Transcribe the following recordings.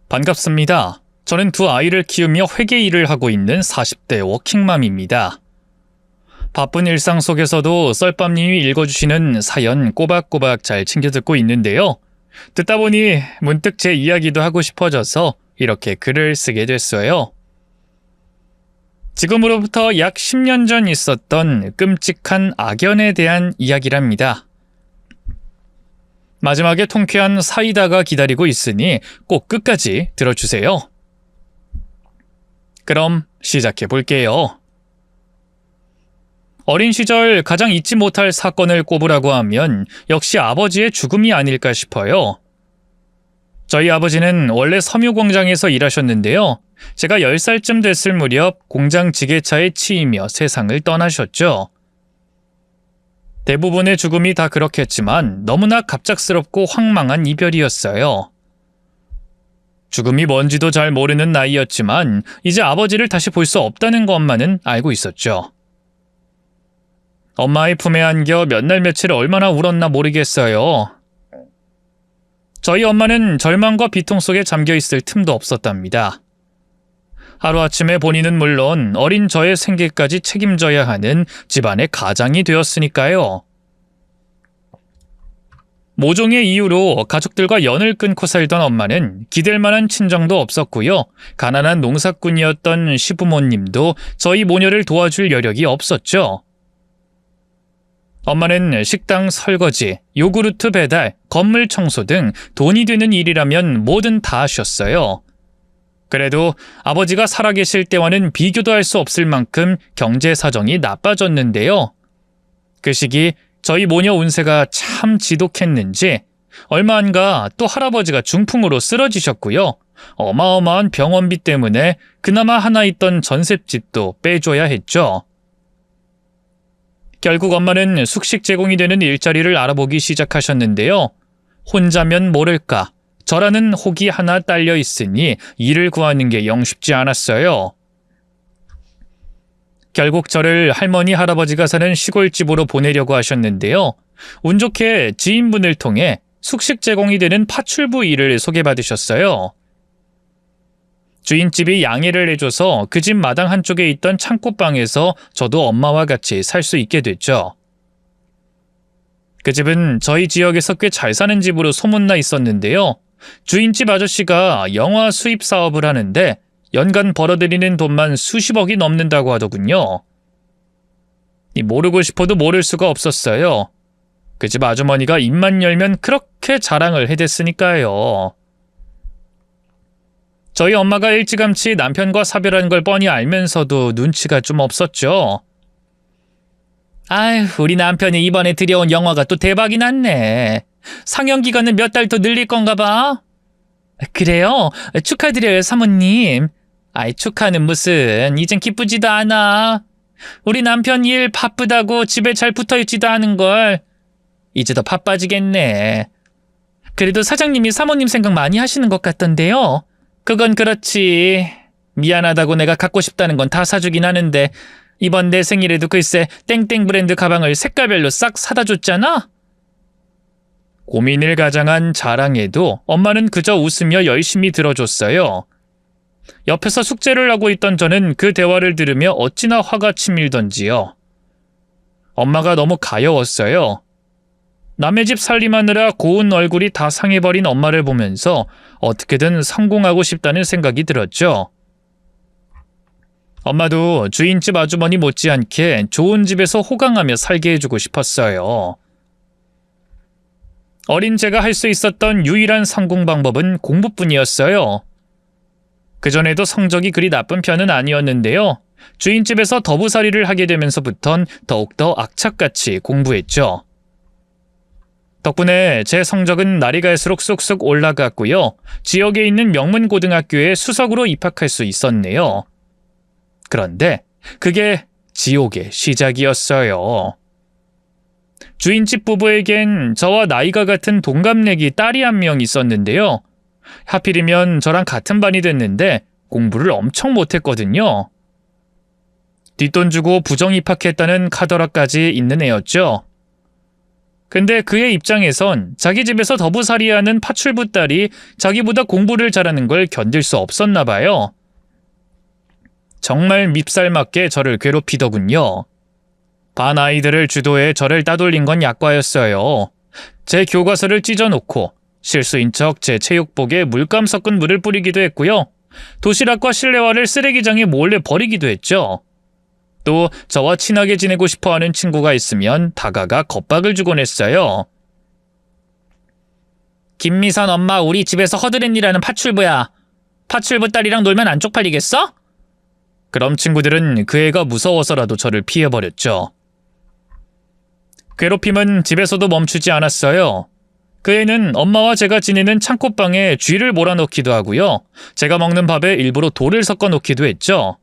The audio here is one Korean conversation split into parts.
반갑습니다. 저는 두 아이를 키우며 회계 일을 하고 있는 40대 워킹맘입니다. 바쁜 일상 속에서도 썰밥님이 읽어주시는 사연 꼬박꼬박 잘 챙겨 듣고 있는데요. 듣다 보니 문득 제 이야기도 하고 싶어져서 이렇게 글을 쓰게 됐어요. 지금으로부터 약 10년 전 있었던 끔찍한 악연에 대한 이야기랍니다. 마지막에 통쾌한 사이다가 기다리고 있으니 꼭 끝까지 들어주세요. 그럼 시작해 볼게요. 어린 시절 가장 잊지 못할 사건을 꼽으라고 하면 역시 아버지의 죽음이 아닐까 싶어요. 저희 아버지는 원래 섬유 공장에서 일하셨는데요. 제가 10살쯤 됐을 무렵 공장 지게차에 치이며 세상을 떠나셨죠. 대부분의 죽음이 다 그렇겠지만 너무나 갑작스럽고 황망한 이별이었어요. 죽음이 뭔지도 잘 모르는 나이였지만 이제 아버지를 다시 볼 수 없다는 것만은 알고 있었죠. 엄마의 품에 안겨 몇 날 며칠 얼마나 울었나 모르겠어요. 저희 엄마는 절망과 비통 속에 잠겨 있을 틈도 없었답니다. 하루아침에 본인은 물론 어린 저의 생계까지 책임져야 하는 집안의 가장이 되었으니까요. 모종의 이유로 가족들과 연을 끊고 살던 엄마는 기댈 만한 친정도 없었고요. 가난한 농사꾼이었던 시부모님도 저희 모녀를 도와줄 여력이 없었죠. 엄마는 식당 설거지, 요구르트 배달, 건물 청소 등 돈이 되는 일이라면 뭐든 다 하셨어요. 그래도 아버지가 살아계실 때와는 비교도 할 수 없을 만큼 경제 사정이 나빠졌는데요. 그 시기 저희 모녀 운세가 참 지독했는지 얼마 안가 또 할아버지가 중풍으로 쓰러지셨고요. 어마어마한 병원비 때문에 그나마 하나 있던 전셋집도 빼줘야 했죠. 결국 엄마는 숙식 제공이 되는 일자리를 알아보기 시작하셨는데요. 혼자면 모를까 저라는 혹이 하나 딸려 있으니 일을 구하는 게 영 쉽지 않았어요. 결국 저를 할머니 할아버지가 사는 시골집으로 보내려고 하셨는데요. 운 좋게 지인분을 통해 숙식 제공이 되는 파출부 일을 소개받으셨어요. 주인집이 양해를 해줘서 그 집 마당 한쪽에 있던 창고방에서 저도 엄마와 같이 살 수 있게 됐죠. 그 집은 저희 지역에서 꽤 잘 사는 집으로 소문나 있었는데요. 주인집 아저씨가 영화 수입 사업을 하는데 연간 벌어들이는 돈만 수십억이 넘는다고 하더군요. 모르고 싶어도 모를 수가 없었어요. 그 집 아주머니가 입만 열면 그렇게 자랑을 해댔으니까요. 저희 엄마가 일찌감치 남편과 사별한 걸 뻔히 알면서도 눈치가 좀 없었죠. 아휴, 우리 남편이 이번에 들여온 영화가 또 대박이 났네. 상영 기간은 몇 달 더 늘릴 건가 봐. 그래요? 축하드려요, 사모님. 아이, 축하는 무슨, 이젠 기쁘지도 않아. 우리 남편 일 바쁘다고 집에 잘 붙어있지도 않은걸. 이제 더 바빠지겠네. 그래도 사장님이 사모님 생각 많이 하시는 것 같던데요. 그건 그렇지. 미안하다고 내가 갖고 싶다는 건 다 사주긴 하는데 이번 내 생일에도 글쎄 땡땡 브랜드 가방을 색깔별로 싹 사다 줬잖아. 고민을 가장한 자랑에도 엄마는 그저 웃으며 열심히 들어줬어요. 옆에서 숙제를 하고 있던 저는 그 대화를 들으며 어찌나 화가 치밀던지요. 엄마가 너무 가여웠어요. 남의 집 살림하느라 고운 얼굴이 다 상해버린 엄마를 보면서 어떻게든 성공하고 싶다는 생각이 들었죠. 엄마도 주인집 아주머니 못지않게 좋은 집에서 호강하며 살게 해주고 싶었어요. 어린 제가 할 수 있었던 유일한 성공 방법은 공부뿐이었어요. 그전에도 성적이 그리 나쁜 편은 아니었는데요. 주인집에서 더부살이를 하게 되면서부턴 더욱더 악착같이 공부했죠. 덕분에 제 성적은 날이 갈수록 쑥쑥 올라갔고요. 지역에 있는 명문고등학교에 수석으로 입학할 수 있었네요. 그런데 그게 지옥의 시작이었어요. 주인집 부부에겐 저와 나이가 같은 동갑내기 딸이 한 명 있었는데요. 하필이면 저랑 같은 반이 됐는데 공부를 엄청 못했거든요. 뒷돈 주고 부정 입학했다는 카더라까지 있는 애였죠. 근데 그의 입장에선 자기 집에서 더부살이하는 파출부 딸이 자기보다 공부를 잘하는 걸 견딜 수 없었나 봐요. 정말 밉살맞게 저를 괴롭히더군요. 반 아이들을 주도해 저를 따돌린 건 약과였어요. 제 교과서를 찢어놓고 실수인 척 제 체육복에 물감 섞은 물을 뿌리기도 했고요. 도시락과 실내화를 쓰레기장에 몰래 버리기도 했죠. 또 저와 친하게 지내고 싶어하는 친구가 있으면 다가가 겁박을 주곤 했어요. 김미선 엄마 우리 집에서 허드렛일하는 파출부야. 파출부 딸이랑 놀면 안 쪽팔리겠어? 그럼 친구들은 그 애가 무서워서라도 저를 피해버렸죠. 괴롭힘은 집에서도 멈추지 않았어요. 그 애는 엄마와 제가 지내는 창고방에 쥐를 몰아넣기도 하고요. 제가 먹는 밥에 일부러 돌을 섞어 놓기도 했죠.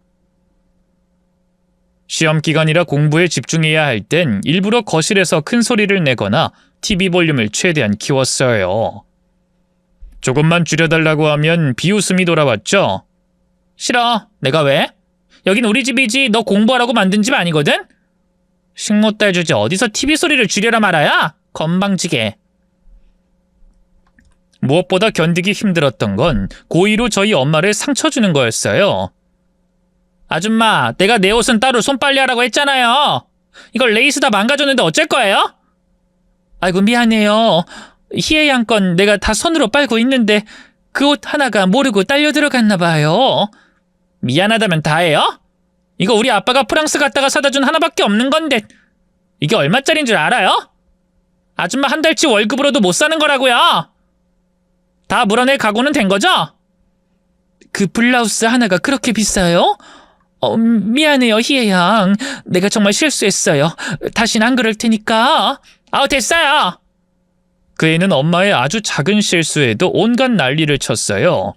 시험 기간이라 공부에 집중해야 할 땐 일부러 거실에서 큰 소리를 내거나 TV 볼륨을 최대한 키웠어요. 조금만 줄여달라고 하면 비웃음이 돌아왔죠. 싫어. 내가 왜? 여긴 우리 집이지 너 공부하라고 만든 집 아니거든? 식모딸 주제 어디서 TV 소리를 줄여라 말아야? 건방지게. 무엇보다 견디기 힘들었던 건 고의로 저희 엄마를 상처 주는 거였어요. 아줌마, 내가 내 옷은 따로 손빨래하라고 했잖아요. 이걸 레이스 다 망가졌는데 어쩔 거예요? 아이고 미안해요. 희애 양 건 내가 다 손으로 빨고 있는데 그 옷 하나가 모르고 딸려 들어갔나 봐요. 미안하다면 다해요? 이거 우리 아빠가 프랑스 갔다가 사다 준 하나밖에 없는 건데 이게 얼마짜린 줄 알아요? 아줌마 한 달치 월급으로도 못 사는 거라고요. 다 물어낼 각오는 된 거죠? 그 블라우스 하나가 그렇게 비싸요? 미안해요, 희애 양. 내가 정말 실수했어요. 다신 안 그럴 테니까. 됐어요. 그 애는 엄마의 아주 작은 실수에도 온갖 난리를 쳤어요.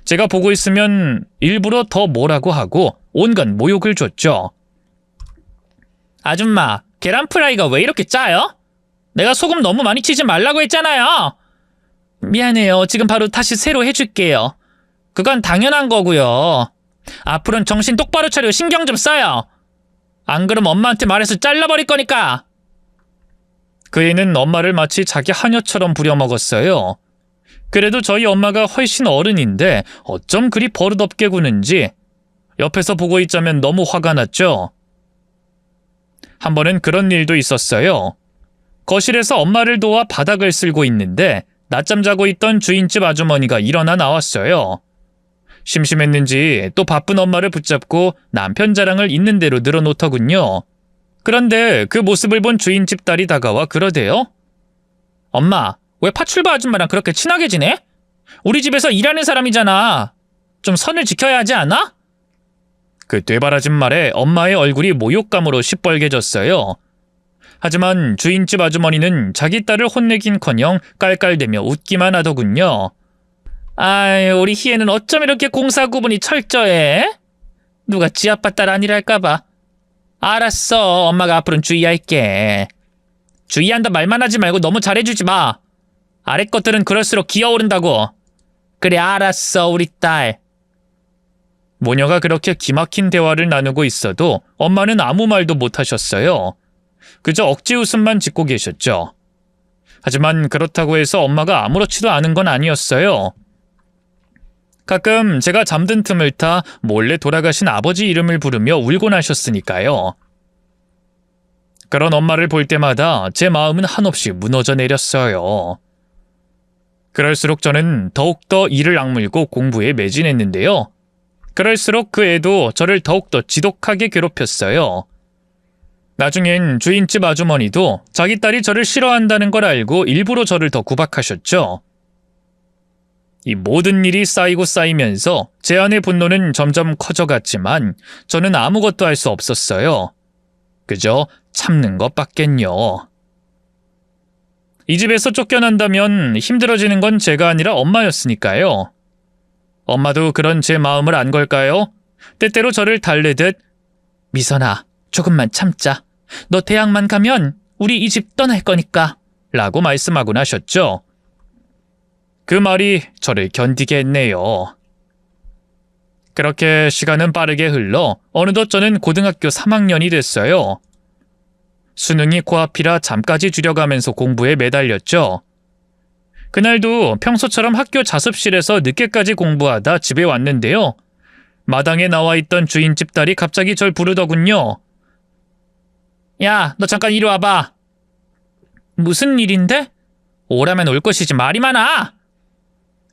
제가 보고 있으면 일부러 더 뭐라고 하고 온갖 모욕을 줬죠. 아줌마, 계란 프라이가 왜 이렇게 짜요? 내가 소금 너무 많이 치지 말라고 했잖아요. 미안해요. 지금 바로 다시 새로 해줄게요. 그건 당연한 거고요. 앞으로는 정신 똑바로 차리고 신경 좀 써요. 안 그럼 엄마한테 말해서 잘라버릴 거니까. 그 애는 엄마를 마치 자기 하녀처럼 부려먹었어요. 그래도 저희 엄마가 훨씬 어른인데 어쩜 그리 버릇없게 구는지 옆에서 보고 있자면 너무 화가 났죠. 한 번은 그런 일도 있었어요. 거실에서 엄마를 도와 바닥을 쓸고 있는데 낮잠 자고 있던 주인집 아주머니가 일어나 나왔어요. 심심했는지 또 바쁜 엄마를 붙잡고 남편 자랑을 있는 대로 늘어놓더군요. 그런데 그 모습을 본 주인집 딸이 다가와 그러대요. 엄마, 왜 파출부 아줌마랑 그렇게 친하게 지내? 우리 집에서 일하는 사람이잖아. 좀 선을 지켜야 하지 않아? 그 되바라진 말에 엄마의 얼굴이 모욕감으로 시뻘개졌어요. 하지만 주인집 아주머니는 자기 딸을 혼내긴커녕 깔깔대며 웃기만 하더군요. 아유, 우리 희애는 어쩜 이렇게 공사 구분이 철저해? 누가 지 아빠 딸 아니랄까봐. 알았어, 엄마가 앞으로는 주의할게. 주의한다 말만 하지 말고 너무 잘해주지 마. 아래 것들은 그럴수록 기어오른다고. 그래, 알았어, 우리 딸. 모녀가 그렇게 기막힌 대화를 나누고 있어도 엄마는 아무 말도 못하셨어요. 그저 억지 웃음만 짓고 계셨죠. 하지만 그렇다고 해서 엄마가 아무렇지도 않은 건 아니었어요. 가끔 제가 잠든 틈을 타 몰래 돌아가신 아버지 이름을 부르며 울곤 하셨으니까요. 그런 엄마를 볼 때마다 제 마음은 한없이 무너져 내렸어요. 그럴수록 저는 더욱더 이를 악물고 공부에 매진했는데요. 그럴수록 그 애도 저를 더욱더 지독하게 괴롭혔어요. 나중엔 주인집 아주머니도 자기 딸이 저를 싫어한다는 걸 알고 일부러 저를 더 구박하셨죠. 이 모든 일이 쌓이고 쌓이면서 제 안의 분노는 점점 커져갔지만 저는 아무것도 할 수 없었어요. 그저 참는 것밖엔요. 이 집에서 쫓겨난다면 힘들어지는 건 제가 아니라 엄마였으니까요. 엄마도 그런 제 마음을 안 걸까요? 때때로 저를 달래듯 미선아, 조금만 참자. 너 대학만 가면 우리 이 집 떠날 거니까 라고 말씀하곤 하셨죠. 그 말이 저를 견디게 했네요. 그렇게 시간은 빠르게 흘러 어느덧 저는 고등학교 3학년이 됐어요. 수능이 코앞이라 잠까지 줄여가면서 공부에 매달렸죠. 그날도 평소처럼 학교 자습실에서 늦게까지 공부하다 집에 왔는데요. 마당에 나와 있던 주인집 딸이 갑자기 절 부르더군요. 야, 너 잠깐 이리 와봐. 무슨 일인데? 오라면 올 것이지 말이 많아.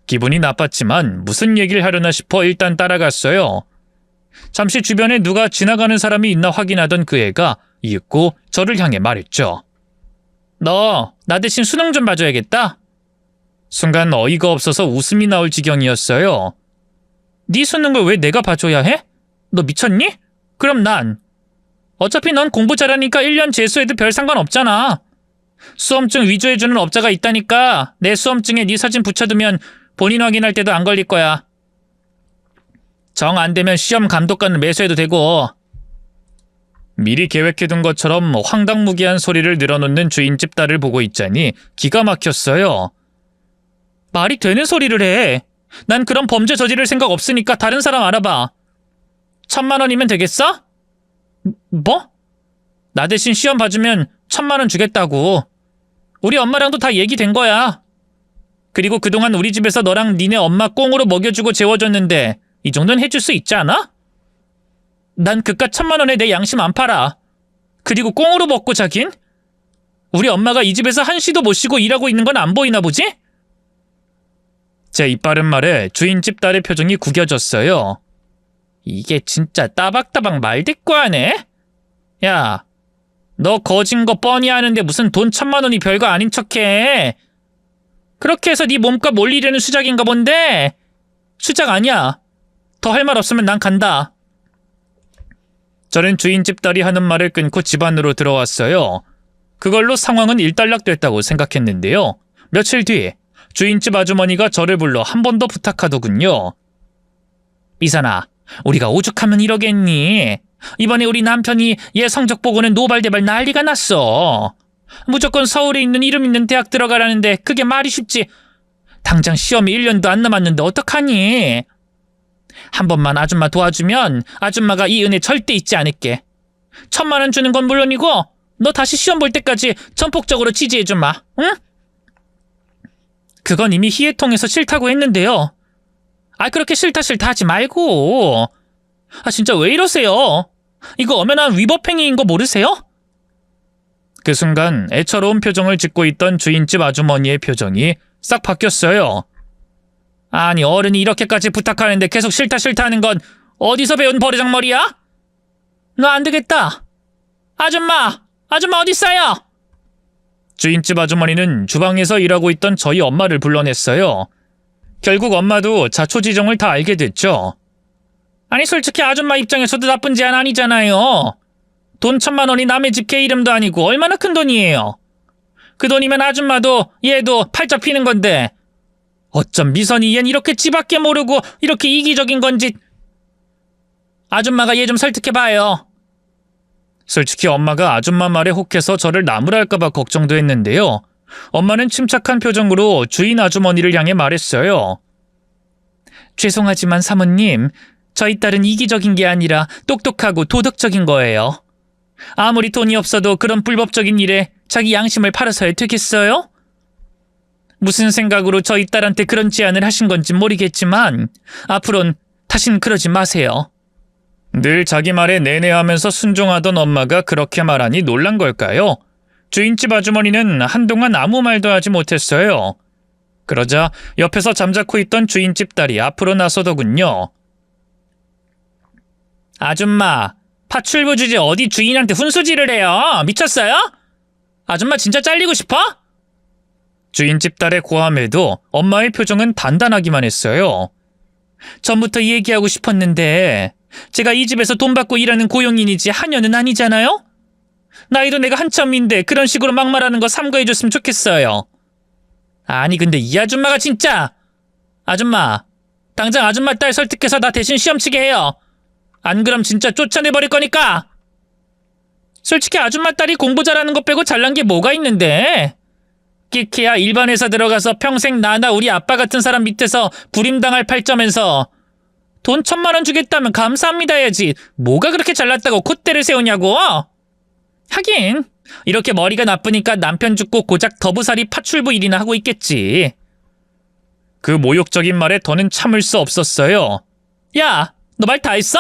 기분이 나빴지만 무슨 얘기를 하려나 싶어 일단 따라갔어요. 잠시 주변에 누가 지나가는 사람이 있나 확인하던 그 애가 이윽고 저를 향해 말했죠. 너 나 대신 수능 좀 봐줘야겠다. 순간 어이가 없어서 웃음이 나올 지경이었어요. 네 수능을 왜 내가 봐줘야 해? 너 미쳤니? 그럼 난. 어차피 넌 공부 잘하니까 1년 재수해도 별 상관없잖아. 수험증 위조해주는 업자가 있다니까 내 수험증에 네 사진 붙여두면 본인 확인할 때도 안 걸릴 거야. 정 안 되면 시험 감독관을 매수해도 되고. 미리 계획해둔 것처럼 황당무계한 소리를 늘어놓는 주인집 딸을 보고 있자니 기가 막혔어요. 말이 되는 소리를 해. 난 그런 범죄 저지를 생각 없으니까 다른 사람 알아봐. 1,000만 원이면 되겠어? 뭐? 나 대신 시험 봐주면 1,000만 원 주겠다고. 우리 엄마랑도 다 얘기된 거야. 그리고 그동안 우리 집에서 너랑 니네 엄마 꽁으로 먹여주고 재워줬는데 이 정도는 해줄 수 있지 않아? 난 그깟 1,000만 원에 내 양심 안 팔아. 그리고 꽁으로 먹고 자긴? 우리 엄마가 이 집에서 한시도 못 쉬고 일하고 있는 건 안 보이나 보지? 제 이빠른 말에 주인집 딸의 표정이 구겨졌어요. 이게 진짜 따박따박 말대꾸하네? 야, 너 거진 거 뻔히 아는데 무슨 돈 1,000만 원이 별거 아닌 척해. 그렇게 해서 네 몸값 올리려는 수작인가 본데? 수작 아니야. 더 할 말 없으면 난 간다. 저는 주인집 딸이 하는 말을 끊고 집 안으로 들어왔어요. 그걸로 상황은 일단락됐다고 생각했는데요. 며칠 뒤 주인집 아주머니가 저를 불러 한 번 더 부탁하더군요. 미선아, 우리가 오죽하면 이러겠니? 이번에 우리 남편이 얘 성적 보고는 노발대발 난리가 났어. 무조건 서울에 있는 이름 있는 대학 들어가라는데 그게 말이 쉽지. 당장 시험이 1년도 안 남았는데 어떡하니? 한 번만 아줌마 도와주면 아줌마가 이 은혜 절대 잊지 않을게. 1,000만 원 주는 건 물론이고 너 다시 시험 볼 때까지 전폭적으로 지지해주마. 응? 그건 이미 희애통해서 싫다고 했는데요. 그렇게 싫다 하지 말고. 진짜 왜 이러세요? 이거 엄연한 위법행위인 거 모르세요? 그 순간 애처로운 표정을 짓고 있던 주인집 아주머니의 표정이 싹 바뀌었어요. 아니, 어른이 이렇게까지 부탁하는데 계속 싫다 하는 건 어디서 배운 버르장머리야? 너 안 되겠다. 아줌마 어딨어요? 주인집 아주머니는 주방에서 일하고 있던 저희 엄마를 불러냈어요. 결국 엄마도 자초지종을 다 알게 됐죠. 아니, 솔직히 아줌마 입장에서도 나쁜 제안 아니잖아요. 돈 1,000만 원이 남의 집 개 이름도 아니고 얼마나 큰 돈이에요. 그 돈이면 아줌마도 얘도 팔자 피는 건데 어쩜 미선이 얜 이렇게 지밖에 모르고 이렇게 이기적인 건지. 아줌마가 얘 좀 설득해봐요. 솔직히 엄마가 아줌마 말에 혹해서 저를 나무랄까봐 걱정도 했는데요. 엄마는 침착한 표정으로 주인 아주머니를 향해 말했어요. 죄송하지만 사모님, 저희 딸은 이기적인 게 아니라 똑똑하고 도덕적인 거예요. 아무리 돈이 없어도 그런 불법적인 일에 자기 양심을 팔아서야 되겠어요? 무슨 생각으로 저희 딸한테 그런 제안을 하신 건지 모르겠지만 앞으로는 다신 그러지 마세요. 늘 자기 말에 내내하면서 순종하던 엄마가 그렇게 말하니 놀란 걸까요? 주인집 아주머니는 한동안 아무 말도 하지 못했어요. 그러자 옆에서 잠자코 있던 주인집 딸이 앞으로 나서더군요. 아줌마, 파출부 주제 어디 주인한테 훈수질을 해요? 미쳤어요? 아줌마 진짜 잘리고 싶어? 주인집 딸의 고함에도 엄마의 표정은 단단하기만 했어요. 전부터 얘기하고 싶었는데 제가 이 집에서 돈 받고 일하는 고용인이지 하녀는 아니잖아요? 나이도 내가 한참인데 그런 식으로 막말하는 거 삼가해줬으면 좋겠어요. 아니 근데 이 아줌마가 진짜. 아줌마, 당장 아줌마 딸 설득해서 나 대신 시험 치게 해요. 안 그럼 진짜 쫓아내버릴 거니까. 솔직히 아줌마 딸이 공부 잘하는 것 빼고 잘난 게 뭐가 있는데. 끼키야 일반 회사 들어가서 평생 나나 우리 아빠 같은 사람 밑에서 부림당할 팔점에서 돈 1,000만 원 주겠다면 감사합니다 해야지. 뭐가 그렇게 잘났다고 콧대를 세우냐고. 하긴 이렇게 머리가 나쁘니까 남편 죽고 고작 더부살이 파출부 일이나 하고 있겠지. 그 모욕적인 말에 더는 참을 수 없었어요. 야, 너 말 다 했어?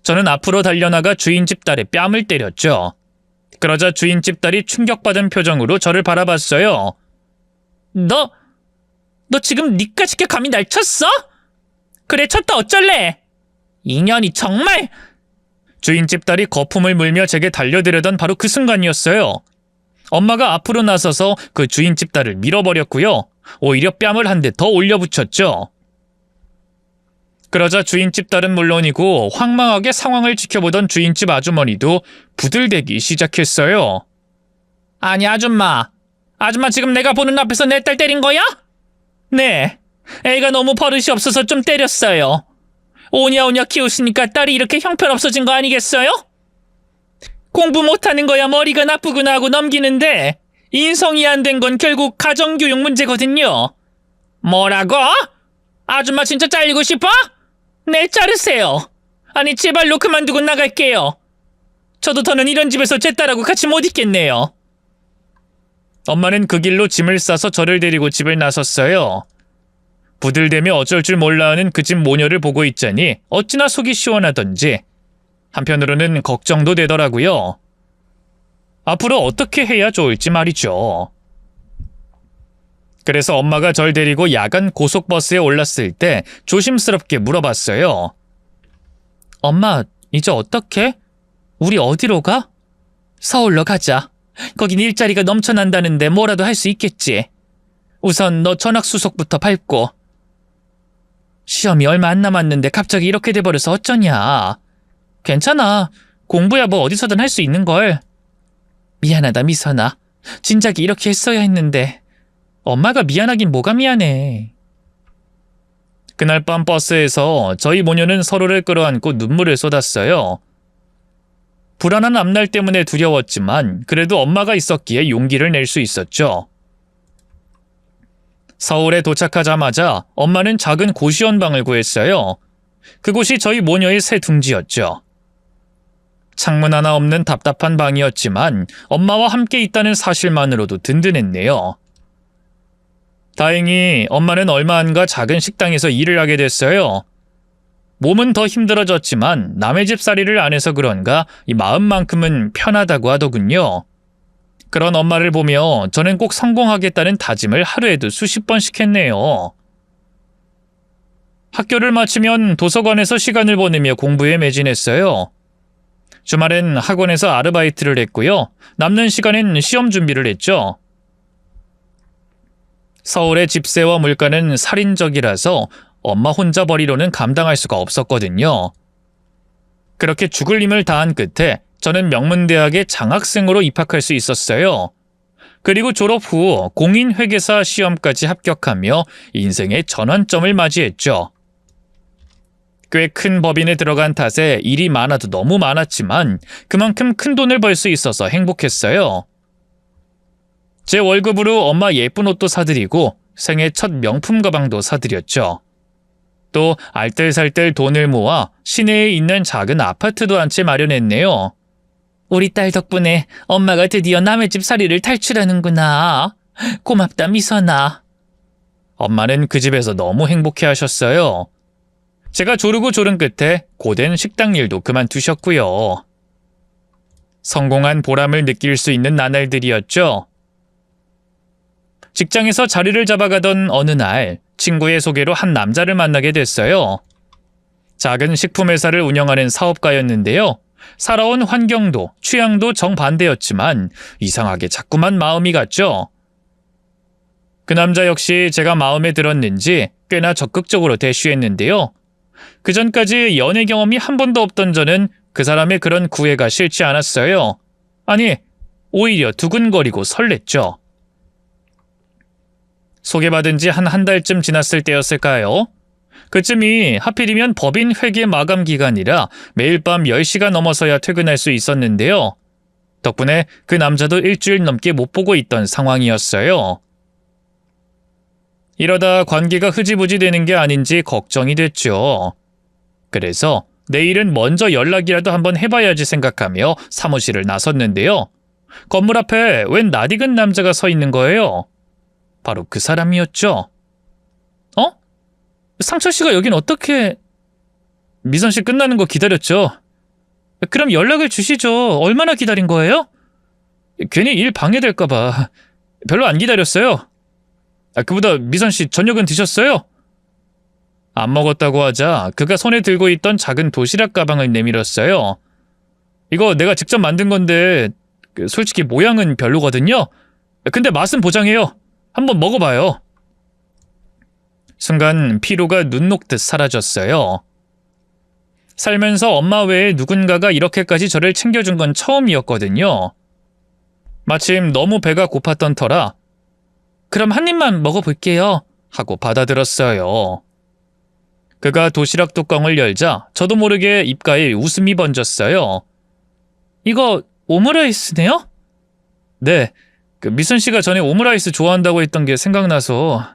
저는 앞으로 달려나가 주인집 딸의 뺨을 때렸죠. 그러자 주인집 딸이 충격받은 표정으로 저를 바라봤어요. 너 지금 니까짓 게 감히 날 쳤어? 그래, 쳤다 어쩔래? 인연이 정말... 주인집 딸이 거품을 물며 제게 달려들려던 바로 그 순간이었어요. 엄마가 앞으로 나서서 그 주인집 딸을 밀어버렸고요. 오히려 뺨을 한 대 더 올려붙였죠. 그러자 주인집 딸은 물론이고 황망하게 상황을 지켜보던 주인집 아주머니도 부들대기 시작했어요. 아니 아줌마 지금 내가 보는 앞에서 내 딸 때린 거야? 네, 애가 너무 버릇이 없어서 좀 때렸어요. 오냐오냐 키우시니까 딸이 이렇게 형편없어진 거 아니겠어요? 공부 못하는 거야 머리가 나쁘구나 하고 넘기는데 인성이 안 된 건 결국 가정교육 문제거든요. 뭐라고? 아줌마 진짜 잘리고 싶어? 네, 자르세요. 아니 제발로 그만두고 나갈게요. 저도 더는 이런 집에서 제 딸하고 같이 못 있겠네요. 엄마는 그 길로 짐을 싸서 저를 데리고 집을 나섰어요. 부들대며 어쩔 줄 몰라 하는 그 집 모녀를 보고 있자니 어찌나 속이 시원하던지 한편으로는 걱정도 되더라고요. 앞으로 어떻게 해야 좋을지 말이죠. 그래서 엄마가 절 데리고 야간 고속버스에 올랐을 때 조심스럽게 물어봤어요. 엄마, 이제 어떡해? 우리 어디로 가? 서울로 가자. 거긴 일자리가 넘쳐난다는데 뭐라도 할 수 있겠지. 우선 너 전학수속부터 밟고. 시험이 얼마 안 남았는데 갑자기 이렇게 돼버려서 어쩌냐. 괜찮아. 공부야 뭐 어디서든 할 수 있는걸. 미안하다 미선아. 진작에 이렇게 했어야 했는데. 엄마가 미안하긴 뭐가 미안해. 그날 밤 버스에서 저희 모녀는 서로를 끌어안고 눈물을 쏟았어요. 불안한 앞날 때문에 두려웠지만 그래도 엄마가 있었기에 용기를 낼 수 있었죠. 서울에 도착하자마자 엄마는 작은 고시원 방을 구했어요. 그곳이 저희 모녀의 새 둥지였죠. 창문 하나 없는 답답한 방이었지만 엄마와 함께 있다는 사실만으로도 든든했네요. 다행히 엄마는 얼마 안가 작은 식당에서 일을 하게 됐어요. 몸은 더 힘들어졌지만 남의 집 살이를 안 해서 그런가 이 마음만큼은 편하다고 하더군요. 그런 엄마를 보며 저는 꼭 성공하겠다는 다짐을 하루에도 수십 번씩 했네요. 학교를 마치면 도서관에서 시간을 보내며 공부에 매진했어요. 주말엔 학원에서 아르바이트를 했고요. 남는 시간엔 시험 준비를 했죠. 서울의 집세와 물가는 살인적이라서 엄마 혼자 벌이로는 감당할 수가 없었거든요. 그렇게 죽을 힘을 다한 끝에 저는 명문대학에 장학생으로 입학할 수 있었어요. 그리고 졸업 후 공인회계사 시험까지 합격하며 인생의 전환점을 맞이했죠. 꽤 큰 법인에 들어간 탓에 일이 많아도 너무 많았지만 그만큼 큰 돈을 벌 수 있어서 행복했어요. 제 월급으로 엄마 예쁜 옷도 사드리고 생애 첫 명품 가방도 사드렸죠. 또 알뜰살뜰 돈을 모아 시내에 있는 작은 아파트도 한 채 마련했네요. 우리 딸 덕분에 엄마가 드디어 남의 집 살이를 탈출하는구나. 고맙다 미선아. 엄마는 그 집에서 너무 행복해하셨어요. 제가 조르고 조른 끝에 고된 식당 일도 그만두셨고요. 성공한 보람을 느낄 수 있는 나날들이었죠. 직장에서 자리를 잡아가던 어느 날 친구의 소개로 한 남자를 만나게 됐어요. 작은 식품회사를 운영하는 사업가였는데요. 살아온 환경도 취향도 정반대였지만 이상하게 자꾸만 마음이 갔죠. 그 남자 역시 제가 마음에 들었는지 꽤나 적극적으로 대쉬했는데요. 그전까지 연애 경험이 한 번도 없던 저는 그 사람의 그런 구애가 싫지 않았어요. 아니, 오히려 두근거리고 설렜죠. 소개받은 지 한 달쯤 지났을 때였을까요? 그쯤이 하필이면 법인 회계 마감 기간이라 매일 밤 10시가 넘어서야 퇴근할 수 있었는데요. 덕분에 그 남자도 일주일 넘게 못 보고 있던 상황이었어요. 이러다 관계가 흐지부지 되는 게 아닌지 걱정이 됐죠. 그래서 내일은 먼저 연락이라도 한번 해봐야지 생각하며 사무실을 나섰는데요. 건물 앞에 웬 낯익은 남자가 서 있는 거예요. 바로 그 사람이었죠. 어? 상철 씨가 여긴 어떻게... 미선 씨 끝나는 거 기다렸죠. 그럼 연락을 주시죠. 얼마나 기다린 거예요? 괜히 일 방해될까 봐. 별로 안 기다렸어요. 그보다 미선 씨 저녁은 드셨어요? 안 먹었다고 하자 그가 손에 들고 있던 작은 도시락 가방을 내밀었어요. 이거 내가 직접 만든 건데 솔직히 모양은 별로거든요. 근데 맛은 보장해요. 한번 먹어봐요. 순간 피로가 눈 녹듯 사라졌어요. 살면서 엄마 외에 누군가가 이렇게까지 저를 챙겨준 건 처음이었거든요. 마침 너무 배가 고팠던 터라 그럼 한 입만 먹어볼게요 하고 받아들었어요. 그가 도시락 뚜껑을 열자 저도 모르게 입가에 웃음이 번졌어요. 이거 오므라이스네요? 네, 미선 씨가 전에 오므라이스 좋아한다고 했던 게 생각나서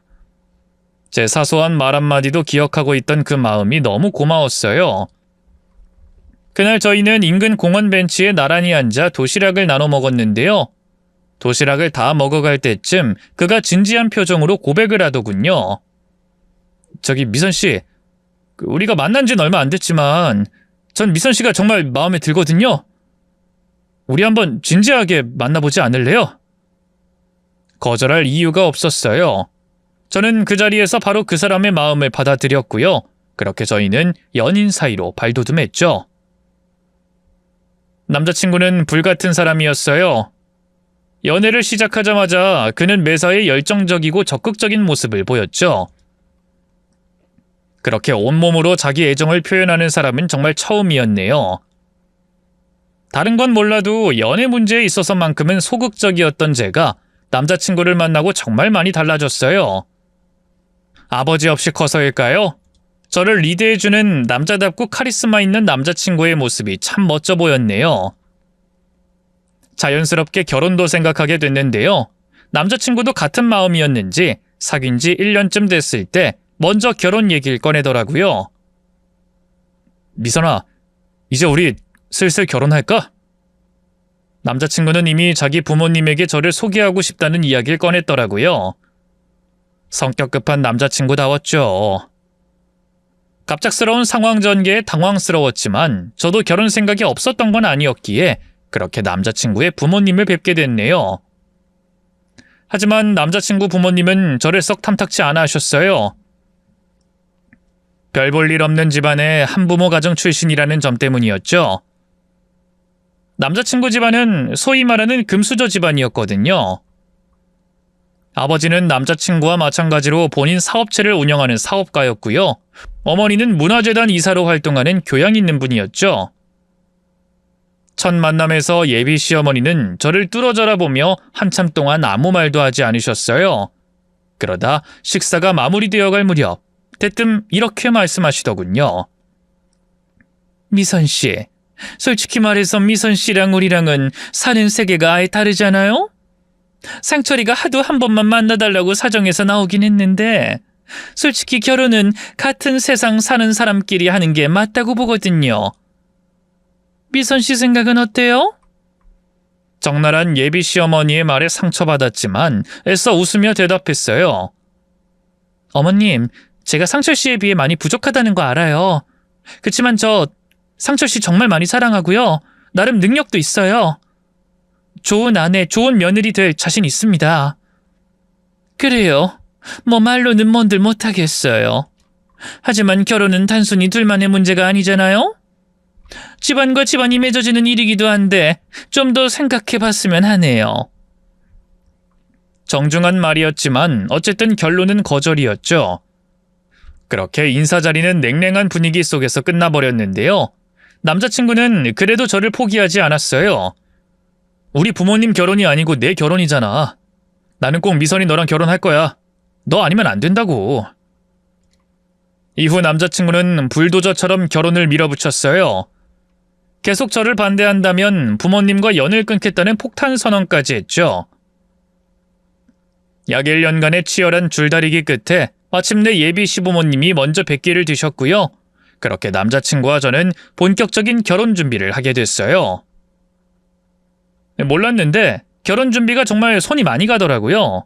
제 사소한 말 한마디도 기억하고 있던 그 마음이 너무 고마웠어요. 그날 저희는 인근 공원 벤치에 나란히 앉아 도시락을 나눠 먹었는데요. 도시락을 다 먹어갈 때쯤 그가 진지한 표정으로 고백을 하더군요. 저기 미선 씨, 우리가 만난 지는 얼마 안 됐지만 전 미선 씨가 정말 마음에 들거든요. 우리 한번 진지하게 만나보지 않을래요? 거절할 이유가 없었어요. 저는 그 자리에서 바로 그 사람의 마음을 받아들였고요. 그렇게 저희는 연인 사이로 발돋움했죠. 남자친구는 불같은 사람이었어요. 연애를 시작하자마자 그는 매사에 열정적이고 적극적인 모습을 보였죠. 그렇게 온몸으로 자기 애정을 표현하는 사람은 정말 처음이었네요. 다른 건 몰라도 연애 문제에 있어서만큼은 소극적이었던 제가 남자친구를 만나고 정말 많이 달라졌어요. 아버지 없이 커서일까요? 저를 리드해주는 남자답고 카리스마 있는 남자친구의 모습이 참 멋져 보였네요. 자연스럽게 결혼도 생각하게 됐는데요. 남자친구도 같은 마음이었는지 사귄 지 1년쯤 됐을 때 먼저 결혼 얘기를 꺼내더라고요. 미선아, 이제 우리 슬슬 결혼할까? 남자친구는 이미 자기 부모님에게 저를 소개하고 싶다는 이야기를 꺼냈더라고요. 성격 급한 남자친구다웠죠. 갑작스러운 상황 전개에 당황스러웠지만 저도 결혼 생각이 없었던 건 아니었기에 그렇게 남자친구의 부모님을 뵙게 됐네요. 하지만 남자친구 부모님은 저를 썩 탐탁치 않아 하셨어요. 별 볼 일 없는 집안의 한부모 가정 출신이라는 점 때문이었죠. 남자친구 집안은 소위 말하는 금수저 집안이었거든요. 아버지는 남자친구와 마찬가지로 본인 사업체를 운영하는 사업가였고요. 어머니는 문화재단 이사로 활동하는 교양 있는 분이었죠. 첫 만남에서 예비 시어머니는 저를 뚫어져라 보며 한참 동안 아무 말도 하지 않으셨어요. 그러다 식사가 마무리되어 갈 무렵 대뜸 이렇게 말씀하시더군요. 미선 씨, 솔직히 말해서 미선 씨랑 우리랑은 사는 세계가 아예 다르잖아요? 상철이가 하도 한 번만 만나달라고 사정해서 나오긴 했는데 솔직히 결혼은 같은 세상 사는 사람끼리 하는 게 맞다고 보거든요. 미선 씨 생각은 어때요? 적나라한 예비 시어머니의 말에 상처받았지만 애써 웃으며 대답했어요. 어머님, 제가 상철 씨에 비해 많이 부족하다는 거 알아요. 그치만 저 상철 씨 정말 많이 사랑하고요. 나름 능력도 있어요. 좋은 아내, 좋은 며느리 될 자신 있습니다. 그래요. 뭐 말로는 뭔들 못하겠어요. 하지만 결혼은 단순히 둘만의 문제가 아니잖아요? 집안과 집안이 맺어지는 일이기도 한데 좀 더 생각해봤으면 하네요. 정중한 말이었지만 어쨌든 결론은 거절이었죠. 그렇게 인사자리는 냉랭한 분위기 속에서 끝나버렸는데요. 남자친구는 그래도 저를 포기하지 않았어요. 우리 부모님 결혼이 아니고 내 결혼이잖아. 나는 꼭 미선이 너랑 결혼할 거야. 너 아니면 안 된다고. 이후 남자친구는 불도저처럼 결혼을 밀어붙였어요. 계속 저를 반대한다면 부모님과 연을 끊겠다는 폭탄 선언까지 했죠. 약 1년간의 치열한 줄다리기 끝에 마침내 예비 시부모님이 먼저 백기를 드셨고요. 그렇게 남자친구와 저는 본격적인 결혼 준비를 하게 됐어요. 몰랐는데 결혼 준비가 정말 손이 많이 가더라고요.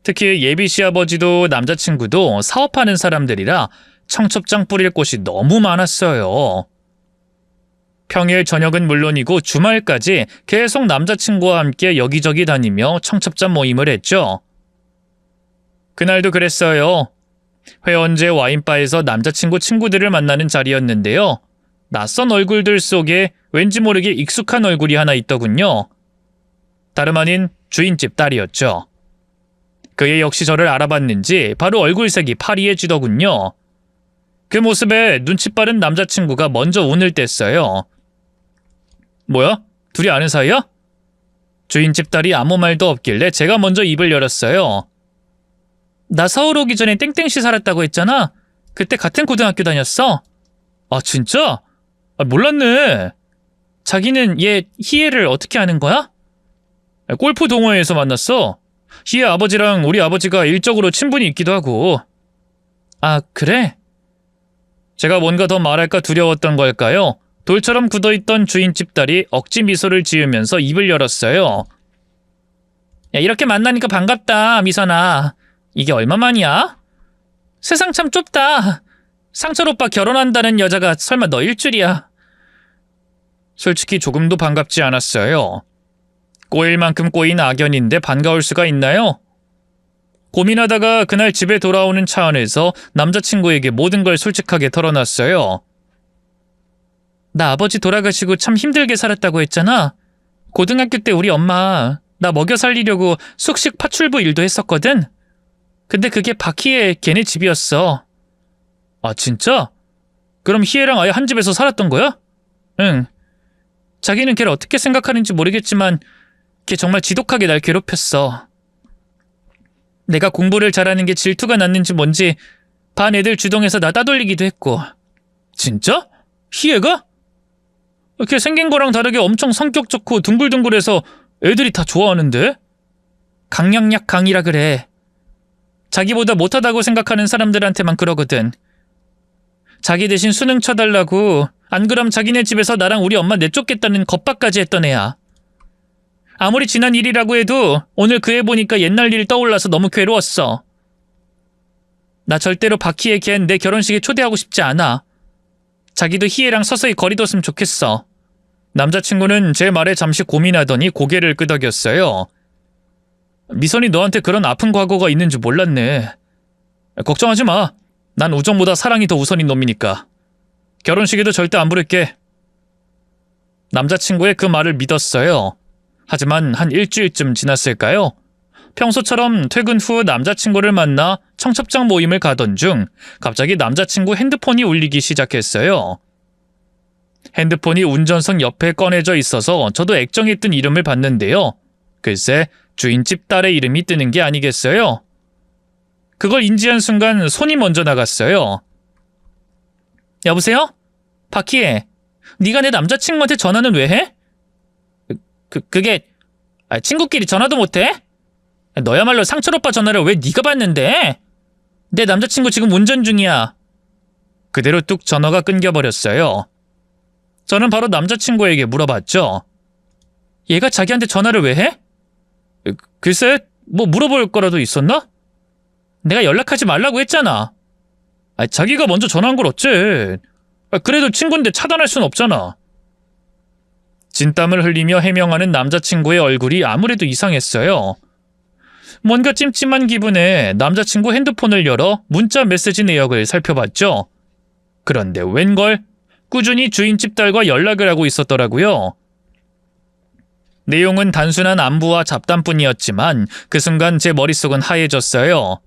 특히 예비 시아버지도 남자친구도 사업하는 사람들이라 청첩장 뿌릴 곳이 너무 많았어요. 평일 저녁은 물론이고 주말까지 계속 남자친구와 함께 여기저기 다니며 청첩장 모임을 했죠. 그날도 그랬어요. 회원제 와인바에서 남자친구 친구들을 만나는 자리였는데요. 낯선 얼굴들 속에 왠지 모르게 익숙한 얼굴이 하나 있더군요. 다름 아닌 주인집 딸이었죠. 그애 역시 저를 알아봤는지 바로 얼굴색이 파리해지더군요. 그 모습에 눈치 빠른 남자친구가 먼저 운을 뗐어요. 뭐야? 둘이 아는 사이야? 주인집 딸이 아무 말도 없길래 제가 먼저 입을 열었어요. 나 서울 오기 전에 땡땡시 살았다고 했잖아. 그때 같은 고등학교 다녔어. 아 진짜? 몰랐네. 자기는 얘 희애를 어떻게 아는 거야? 골프 동호회에서 만났어. 희애 아버지랑 우리 아버지가 일적으로 친분이 있기도 하고. 아 그래? 제가 뭔가 더 말할까 두려웠던 걸까요? 돌처럼 굳어있던 주인집 딸이 억지 미소를 지으면서 입을 열었어요. 야, 이렇게 만나니까 반갑다, 미선아. 이게 얼마만이야? 세상 참 좁다. 상철 오빠 결혼한다는 여자가 설마 너일 줄이야. 솔직히 조금도 반갑지 않았어요. 꼬일 만큼 꼬인 악연인데 반가울 수가 있나요? 고민하다가 그날 집에 돌아오는 차 안에서 남자친구에게 모든 걸 솔직하게 털어놨어요. 나 아버지 돌아가시고 참 힘들게 살았다고 했잖아. 고등학교 때 우리 엄마 나 먹여 살리려고 숙식 파출부 일도 했었거든. 근데 그게 박희애 걔네 집이었어. 아 진짜? 그럼 희애랑 아예 한 집에서 살았던 거야? 응. 자기는 걔를 어떻게 생각하는지 모르겠지만 걔 정말 지독하게 날 괴롭혔어. 내가 공부를 잘하는 게 질투가 났는지 뭔지 반 애들 주동해서 나 따돌리기도 했고. 진짜? 희애가? 걔 생긴 거랑 다르게 엄청 성격 좋고 둥글둥글해서 애들이 다 좋아하는데? 강량약 강이라 그래. 자기보다 못하다고 생각하는 사람들한테만 그러거든. 자기 대신 수능 쳐달라고 안 그럼 자기네 집에서 나랑 우리 엄마 내쫓겠다는 겁박까지 했던 애야. 아무리 지난 일이라고 해도 오늘 그 애 보니까 옛날 일 떠올라서 너무 괴로웠어. 나 절대로 박희애 걔는 내 결혼식에 초대하고 싶지 않아. 자기도 희애랑 서서히 거리 뒀으면 좋겠어. 남자친구는 제 말에 잠시 고민하더니 고개를 끄덕였어요. 미선이 너한테 그런 아픈 과거가 있는 줄 몰랐네. 걱정하지 마. 난 우정보다 사랑이 더 우선인 놈이니까. 결혼식에도 절대 안 부를게. 남자친구의 그 말을 믿었어요. 하지만 한 일주일쯤 지났을까요? 평소처럼 퇴근 후 남자친구를 만나 청첩장 모임을 가던 중 갑자기 남자친구 핸드폰이 울리기 시작했어요. 핸드폰이 운전석 옆에 꺼내져 있어서 저도 액정에 뜬 이름을 봤는데요. 글쎄 주인집 딸의 이름이 뜨는 게 아니겠어요? 그걸 인지한 순간 손이 먼저 나갔어요. 여보세요? 박희애, 네가 내 남자친구한테 전화는 왜 해? 그게 친구끼리 전화도 못해? 너야말로 상철 오빠 전화를 왜 네가 받는데? 내 남자친구 지금 운전 중이야. 그대로 뚝 전화가 끊겨버렸어요. 저는 바로 남자친구에게 물어봤죠. 얘가 자기한테 전화를 왜 해? 글쎄, 뭐 물어볼 거라도 있었나? 내가 연락하지 말라고 했잖아. 자기가 먼저 전화한 걸 어째. 그래도 친구인데 차단할 순 없잖아. 진땀을 흘리며 해명하는 남자친구의 얼굴이 아무래도 이상했어요. 뭔가 찜찜한 기분에 남자친구 핸드폰을 열어 문자 메시지 내역을 살펴봤죠. 그런데 웬걸 꾸준히 주인집 딸과 연락을 하고 있었더라고요. 내용은 단순한 안부와 잡담뿐이었지만 그 순간 제 머릿속은 하얘졌어요.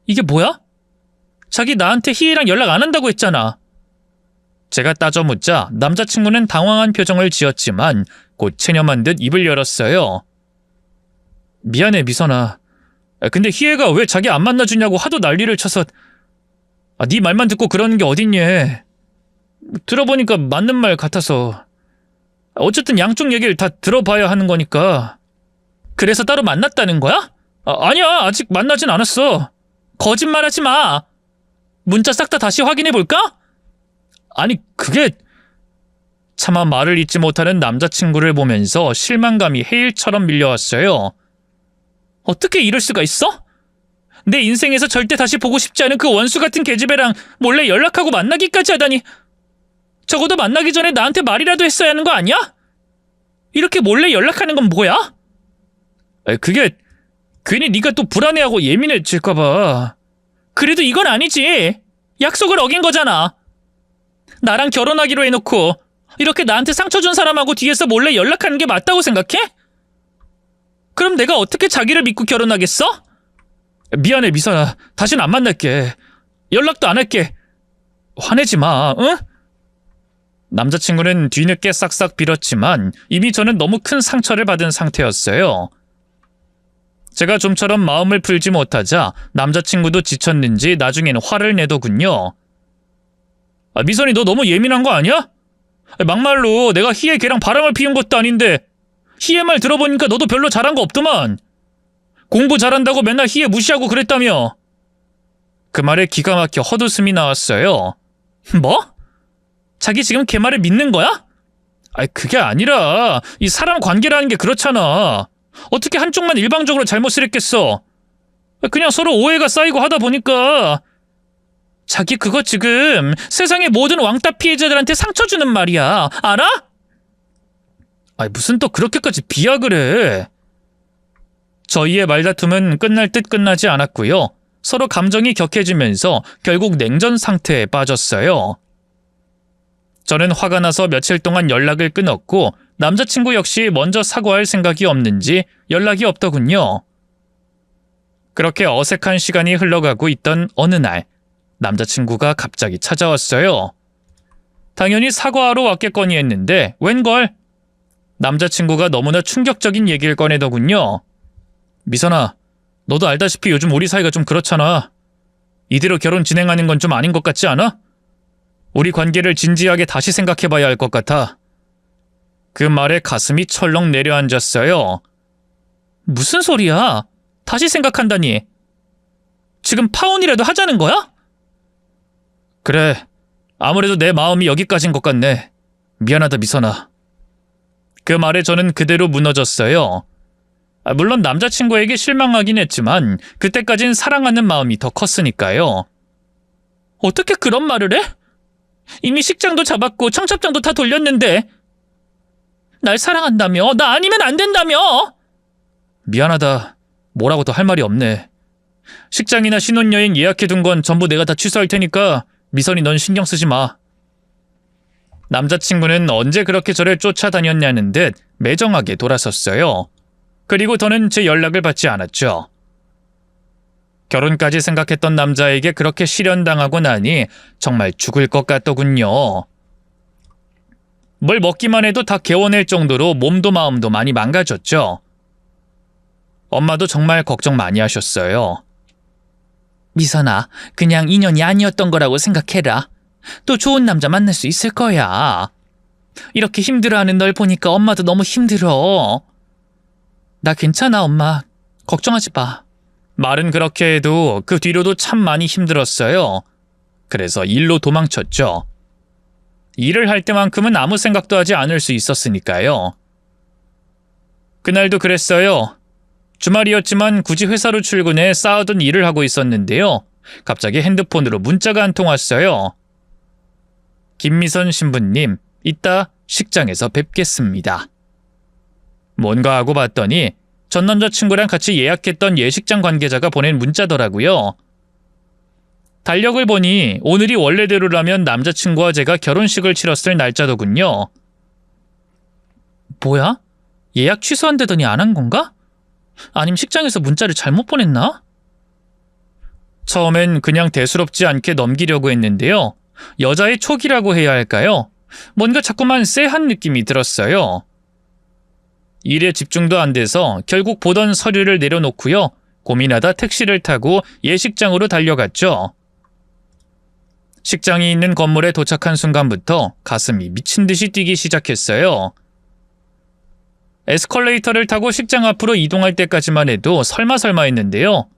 이게 뭐야? 자기 나한테 희애랑 연락 안 한다고 했잖아. 제가 따져 묻자 남자친구는 당황한 표정을 지었지만 곧 체념한 듯 입을 열었어요. 미안해 미선아. 근데 희애가 왜 자기 안 만나주냐고 하도 난리를 쳐서 네 말만 듣고 그러는 게 어딨니? 들어보니까 맞는 말 같아서. 어쨌든 양쪽 얘기를 다 들어봐야 하는 거니까. 그래서 따로 만났다는 거야? 아니야 아직 만나진 않았어. 거짓말하지 마. 문자 싹 다 다시 확인해볼까? 아니, 그게... 차마 말을 잇지 못하는 남자친구를 보면서 실망감이 해일처럼 밀려왔어요. 어떻게 이럴 수가 있어? 내 인생에서 절대 다시 보고 싶지 않은 그 원수 같은 계집애랑 몰래 연락하고 만나기까지 하다니. 적어도 만나기 전에 나한테 말이라도 했어야 하는 거 아니야? 이렇게 몰래 연락하는 건 뭐야? 그게 괜히 네가 또 불안해하고 예민해질까 봐. 그래도 이건 아니지. 약속을 어긴 거잖아. 나랑 결혼하기로 해놓고 이렇게 나한테 상처 준 사람하고 뒤에서 몰래 연락하는 게 맞다고 생각해? 그럼 내가 어떻게 자기를 믿고 결혼하겠어? 미안해, 미선아. 다신 안 만날게. 연락도 안 할게. 화내지 마, 응? 남자친구는 뒤늦게 싹싹 빌었지만 이미 저는 너무 큰 상처를 받은 상태였어요. 제가 좀처럼 마음을 풀지 못하자 남자친구도 지쳤는지 나중엔 화를 내더군요. 미선이, 너 너무 예민한 거 아니야? 막말로 내가 희애 걔랑 바람을 피운 것도 아닌데 희애 말 들어보니까 너도 별로 잘한 거 없더만. 공부 잘한다고 맨날 희애 무시하고 그랬다며. 그 말에 기가 막혀 헛웃음이 나왔어요. 뭐? 자기 지금 걔 말을 믿는 거야? 그게 아니라 이 사람 관계라는 게 그렇잖아. 어떻게 한쪽만 일방적으로 잘못을 했겠어. 그냥 서로 오해가 쌓이고 하다 보니까. 자기 그거 지금 세상의 모든 왕따 피해자들한테 상처 주는 말이야. 알아? 무슨 또 그렇게까지 비약을 해. 저희의 말다툼은 끝날 듯 끝나지 않았고요. 서로 감정이 격해지면서 결국 냉전 상태에 빠졌어요. 저는 화가 나서 며칠 동안 연락을 끊었고 남자친구 역시 먼저 사과할 생각이 없는지 연락이 없더군요. 그렇게 어색한 시간이 흘러가고 있던 어느 날 남자친구가 갑자기 찾아왔어요. 당연히 사과하러 왔겠거니 했는데 웬걸? 남자친구가 너무나 충격적인 얘기를 꺼내더군요. 미선아, 너도 알다시피 요즘 우리 사이가 좀 그렇잖아. 이대로 결혼 진행하는 건 좀 아닌 것 같지 않아? 우리 관계를 진지하게 다시 생각해봐야 할 것 같아. 그 말에 가슴이 철렁 내려앉았어요. 무슨 소리야? 다시 생각한다니. 지금 파혼이라도 하자는 거야? 그래, 아무래도 내 마음이 여기까지인 것 같네. 미안하다, 미선아. 그 말에 저는 그대로 무너졌어요. 물론 남자친구에게 실망하긴 했지만 그때까진 사랑하는 마음이 더 컸으니까요. 어떻게 그런 말을 해? 이미 식장도 잡았고 청첩장도 다 돌렸는데. 날 사랑한다며? 나 아니면 안 된다며? 미안하다. 뭐라고 더 할 말이 없네. 식장이나 신혼여행 예약해둔 건 전부 내가 다 취소할 테니까 미선이 넌 신경 쓰지 마. 남자친구는 언제 그렇게 저를 쫓아다녔냐는 듯 매정하게 돌아섰어요. 그리고 더는 제 연락을 받지 않았죠. 결혼까지 생각했던 남자에게 그렇게 실현당하고 나니 정말 죽을 것 같더군요. 뭘 먹기만 해도 다 개워낼 정도로 몸도 마음도 많이 망가졌죠. 엄마도 정말 걱정 많이 하셨어요. 미선아, 그냥 인연이 아니었던 거라고 생각해라. 또 좋은 남자 만날 수 있을 거야. 이렇게 힘들어하는 널 보니까 엄마도 너무 힘들어. 나 괜찮아, 엄마. 걱정하지 마. 말은 그렇게 해도 그 뒤로도 참 많이 힘들었어요. 그래서 일로 도망쳤죠. 일을 할 때만큼은 아무 생각도 하지 않을 수 있었으니까요. 그날도 그랬어요. 주말이었지만 굳이 회사로 출근해 쌓아둔 일을 하고 있었는데요. 갑자기 핸드폰으로 문자가 한 통 왔어요. 김미선 신부님, 이따 식장에서 뵙겠습니다. 뭔가 하고 봤더니 전 남자친구랑 같이 예약했던 예식장 관계자가 보낸 문자더라고요. 달력을 보니 오늘이 원래대로라면 남자친구와 제가 결혼식을 치렀을 날짜더군요. 뭐야? 예약 취소한다더니 안 한 건가? 아님 식장에서 문자를 잘못 보냈나? 처음엔 그냥 대수롭지 않게 넘기려고 했는데요. 여자의 촉이라고 해야 할까요? 뭔가 자꾸만 쎄한 느낌이 들었어요. 일에 집중도 안 돼서 결국 보던 서류를 내려놓고요. 고민하다 택시를 타고 예식장으로 달려갔죠. 식장이 있는 건물에 도착한 순간부터 가슴이 미친 듯이 뛰기 시작했어요. 에스컬레이터를 타고 식장 앞으로 이동할 때까지만 해도 설마 했는데요.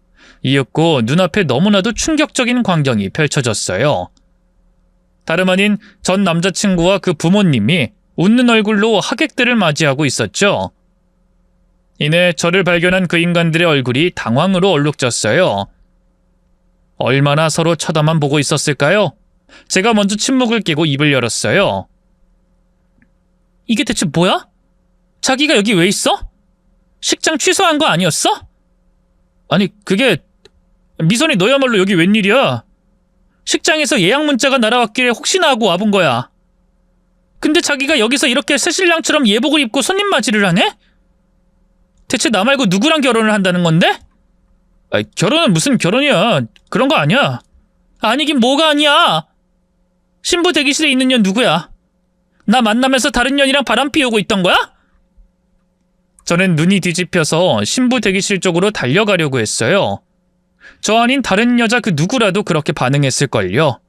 이윽고 눈앞에 너무나도 충격적인 광경이 펼쳐졌어요. 다름 아닌 전 남자친구와 그 부모님이 웃는 얼굴로 하객들을 맞이하고 있었죠. 이내 저를 발견한 그 인간들의 얼굴이 당황으로 얼룩졌어요. 얼마나 서로 쳐다만 보고 있었을까요? 제가 먼저 침묵을 깨고 입을 열었어요. 이게 대체 뭐야? 자기가 여기 왜 있어? 식장 취소한 거 아니었어? 아니, 그게... 미선이 너야말로 여기 웬일이야? 식장에서 예약 문자가 날아왔길래 혹시나 하고 와본 거야. 근데 자기가 여기서 이렇게 새신랑처럼 예복을 입고 손님 맞이를 하네? 대체 나 말고 누구랑 결혼을 한다는 건데? 결혼은 무슨 결혼이야. 그런 거 아니야. 아니긴 뭐가 아니야. 신부 대기실에 있는 년 누구야? 나 만나면서 다른 년이랑 바람 피우고 있던 거야? 저는 눈이 뒤집혀서 신부 대기실 쪽으로 달려가려고 했어요. 저 아닌 다른 여자 그 누구라도 그렇게 반응했을걸요.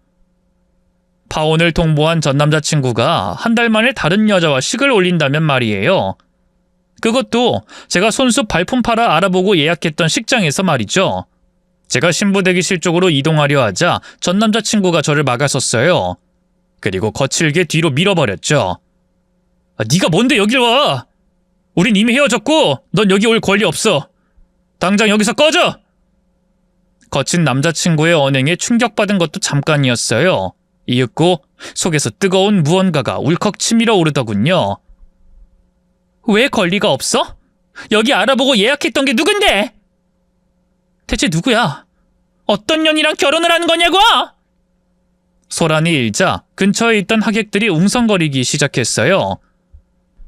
파혼을 통보한 전 남자친구가 한 달 만에 다른 여자와 식을 올린다면 말이에요. 그것도 제가 손수 발품 팔아 알아보고 예약했던 식장에서 말이죠. 제가 신부 대기실 쪽으로 이동하려 하자 전 남자친구가 저를 막아섰어요. 그리고 거칠게 뒤로 밀어버렸죠. 네가 뭔데 여길 와? 우린 이미 헤어졌고 넌 여기 올 권리 없어. 당장 여기서 꺼져! 거친 남자친구의 언행에 충격받은 것도 잠깐이었어요. 이윽고 속에서 뜨거운 무언가가 울컥 치밀어 오르더군요. 왜 권리가 없어? 여기 알아보고 예약했던 게 누군데? 대체 누구야? 어떤 년이랑 결혼을 하는 거냐고? 소란이 일자 근처에 있던 하객들이 웅성거리기 시작했어요.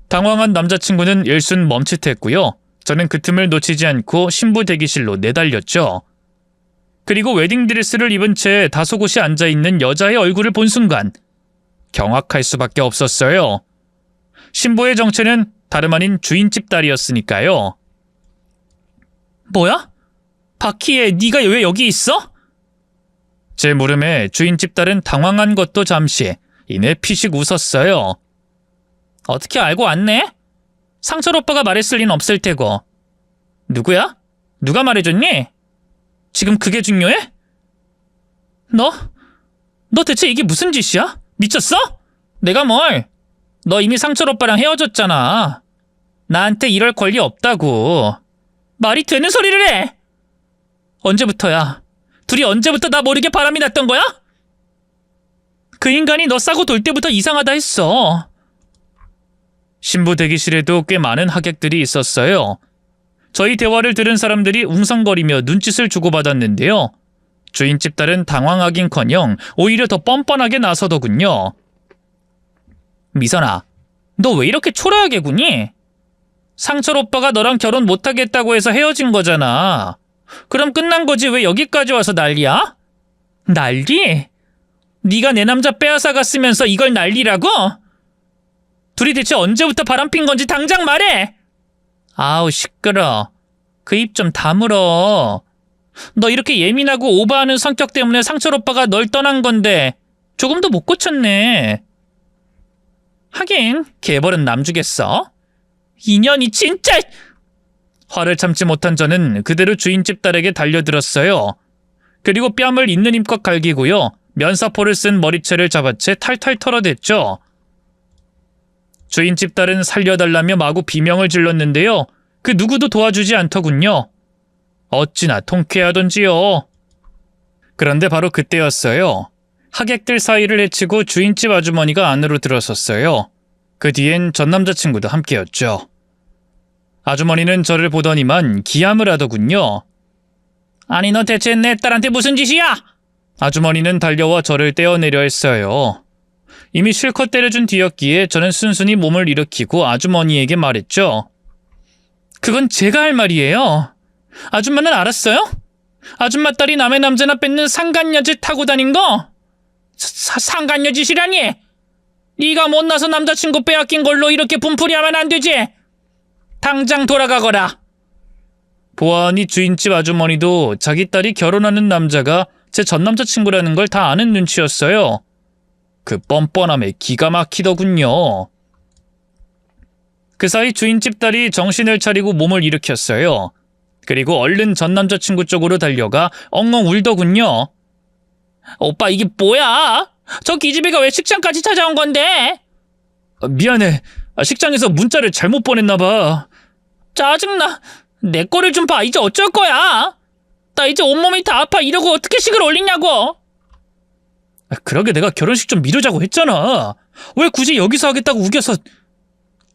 당황한 남자친구는 일순 멈칫했고요. 저는 그 틈을 놓치지 않고 신부 대기실로 내달렸죠. 그리고 웨딩드레스를 입은 채 다소곳이 앉아있는 여자의 얼굴을 본 순간 경악할 수밖에 없었어요. 신부의 정체는 다름 아닌 주인집 딸이었으니까요. 뭐야? 바퀴에 네가 왜 여기 있어? 제 물음에 주인집 딸은 당황한 것도 잠시, 이내 피식 웃었어요. 어떻게 알고 왔네? 상철 오빠가 말했을 리는 없을 테고. 누구야? 누가 말해줬니? 지금 그게 중요해? 너 대체 이게 무슨 짓이야? 미쳤어? 내가 뭘? 너 이미 상철 오빠랑 헤어졌잖아. 나한테 이럴 권리 없다고. 말이 되는 소리를 해! 언제부터야? 둘이 언제부터 나 모르게 바람이 났던 거야? 그 인간이 너 싸고 돌 때부터 이상하다 했어. 신부 대기실에도 꽤 많은 하객들이 있었어요. 저희 대화를 들은 사람들이 웅성거리며 눈짓을 주고받았는데요. 주인집 딸은 당황하긴커녕 오히려 더 뻔뻔하게 나서더군요. 미선아, 너 왜 이렇게 초라하게 구니? 상철 오빠가 너랑 결혼 못하겠다고 해서 헤어진 거잖아. 그럼 끝난 거지 왜 여기까지 와서 난리야? 난리? 네가 내 남자 빼앗아갔으면서 이걸 난리라고? 둘이 대체 언제부터 바람핀 건지 당장 말해! 아우 시끄러. 그 입 좀 다물어. 너 이렇게 예민하고 오버하는 성격 때문에 상철 오빠가 널 떠난 건데 조금도 못 고쳤네. 하긴 개벌은 남주겠어. 인연이 진짜... 화를 참지 못한 저는 그대로 주인집 딸에게 달려들었어요. 그리고 뺨을 있는 힘껏 갈기고요. 면사포를 쓴 머리채를 잡아채 탈탈 털어댔죠. 주인집 딸은 살려달라며 마구 비명을 질렀는데요. 그 누구도 도와주지 않더군요. 어찌나 통쾌하던지요. 그런데 바로 그때였어요. 하객들 사이를 헤치고 주인집 아주머니가 안으로 들어섰어요. 그 뒤엔 전 남자친구도 함께였죠. 아주머니는 저를 보더니만 기함을 하더군요. 아니 너 대체 내 딸한테 무슨 짓이야? 아주머니는 달려와 저를 떼어내려 했어요. 이미 실컷 때려준 뒤였기에 저는 순순히 몸을 일으키고 아주머니에게 말했죠. 그건 제가 할 말이에요. 아줌마는 알았어요? 아줌마 딸이 남의 남자나 뺏는 상간녀짓 타고 다닌 거? 상간녀짓이라니? 네가 못나서 남자친구 빼앗긴 걸로 이렇게 분풀이하면 안 되지. 당장 돌아가거라. 보아하니 주인집 아주머니도 자기 딸이 결혼하는 남자가 제 전 남자친구라는 걸 다 아는 눈치였어요. 그 뻔뻔함에 기가 막히더군요. 그 사이 주인집 딸이 정신을 차리고 몸을 일으켰어요. 그리고 얼른 전 남자친구 쪽으로 달려가 엉엉 울더군요. 오빠 이게 뭐야? 저 기집애가 왜 식장까지 찾아온 건데? 미안해. 식장에서 문자를 잘못 보냈나 봐. 짜증나. 내 거를 좀 봐. 이제 어쩔 거야? 나 이제 온몸이 다 아파. 이러고 어떻게 식을 올리냐고. 그러게 내가 결혼식 좀 미루자고 했잖아. 왜 굳이 여기서 하겠다고 우겨서.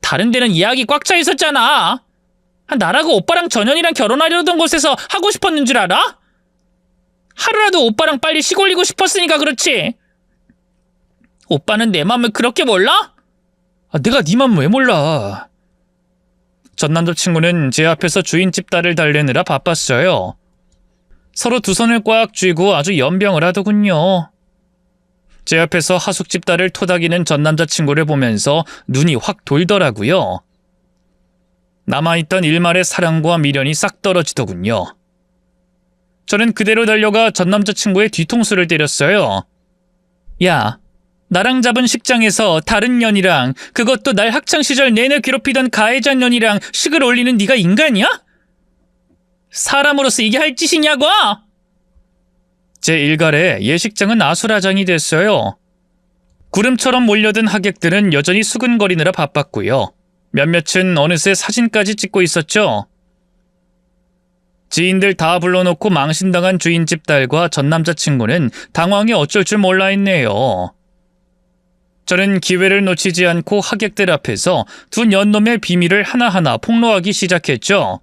다른 데는 예약이 꽉 차 있었잖아. 나라고 오빠랑 전현이랑 결혼하려던 곳에서 하고 싶었는 줄 알아? 하루라도 오빠랑 빨리 식 올리고 싶었으니까 그렇지. 오빠는 내 맘을 그렇게 몰라? 내가 네 맘 왜 몰라. 전 남자친구는 제 앞에서 주인집 딸을 달래느라 바빴어요. 서로 두 손을 꽉 쥐고 아주 연병을 하더군요. 제 앞에서 하숙집 딸을 토닥이는 전 남자친구를 보면서 눈이 확 돌더라고요. 남아있던 일말의 사랑과 미련이 싹 떨어지더군요. 저는 그대로 달려가 전 남자친구의 뒤통수를 때렸어요. 야, 나랑 잡은 식장에서 다른 년이랑, 그것도 날 학창시절 내내 괴롭히던 가해자 년이랑 식을 올리는 네가 인간이야? 사람으로서 이게 할 짓이냐고! 제 일갈에 예식장은 아수라장이 됐어요. 구름처럼 몰려든 하객들은 여전히 수근거리느라 바빴고요. 몇몇은 어느새 사진까지 찍고 있었죠. 지인들 다 불러놓고 망신당한 주인집 딸과 전 남자친구는 당황해 어쩔 줄 몰라 했네요. 저는 기회를 놓치지 않고 하객들 앞에서 두 년놈의 비밀을 하나하나 폭로하기 시작했죠.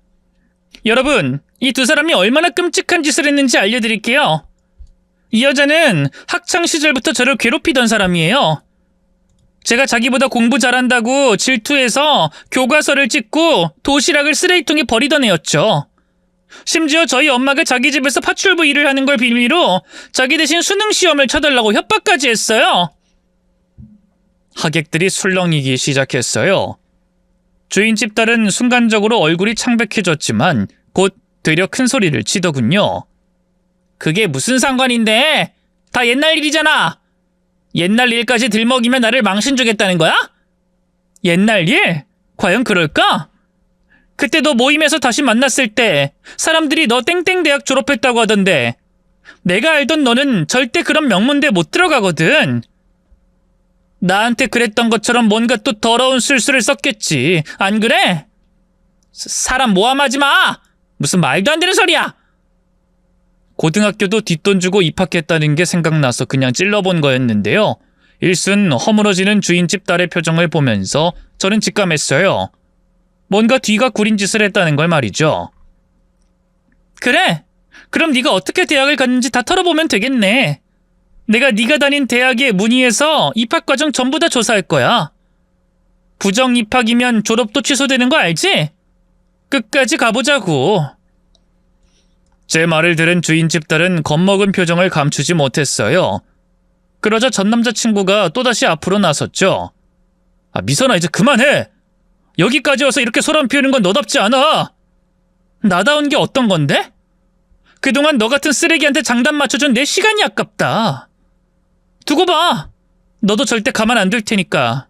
여러분, 이 두 사람이 얼마나 끔찍한 짓을 했는지 알려드릴게요. 이 여자는 학창시절부터 저를 괴롭히던 사람이에요. 제가 자기보다 공부 잘한다고 질투해서 교과서를 찍고 도시락을 쓰레기통에 버리던 애였죠. 심지어 저희 엄마가 자기 집에서 파출부 일을 하는 걸 빌미로 자기 대신 수능 시험을 쳐달라고 협박까지 했어요. 하객들이 술렁이기 시작했어요. 주인집 딸은 순간적으로 얼굴이 창백해졌지만 곧 되려 큰 소리를 치더군요. 그게 무슨 상관인데? 다 옛날 일이잖아. 옛날 일까지 들먹이면 나를 망신 주겠다는 거야? 옛날 일? 과연 그럴까? 그때도 모임에서 다시 만났을 때 사람들이 너 땡땡 대학 졸업했다고 하던데 내가 알던 너는 절대 그런 명문대 못 들어가거든. 나한테 그랬던 것처럼 뭔가 또 더러운 술수를 썼겠지. 안 그래? 사람 모함하지 마. 무슨 말도 안 되는 소리야. 고등학교도 뒷돈 주고 입학했다는 게 생각나서 그냥 찔러본 거였는데요. 일순 허물어지는 주인집 딸의 표정을 보면서 저는 직감했어요. 뭔가 뒤가 구린 짓을 했다는 걸 말이죠. 그래, 그럼 네가 어떻게 대학을 갔는지 다 털어보면 되겠네. 내가 네가 다닌 대학에 문의해서 입학과정 전부 다 조사할 거야. 부정 입학이면 졸업도 취소되는 거 알지? 끝까지 가보자고. 제 말을 들은 주인집 딸은 겁먹은 표정을 감추지 못했어요. 그러자 전 남자친구가 또다시 앞으로 나섰죠. 미선아, 이제 그만해. 여기까지 와서 이렇게 소란 피우는 건 너답지 않아. 나다운 게 어떤 건데? 그동안 너 같은 쓰레기한테 장단 맞춰준 내 시간이 아깝다. 두고 봐. 너도 절대 가만 안 둘 테니까.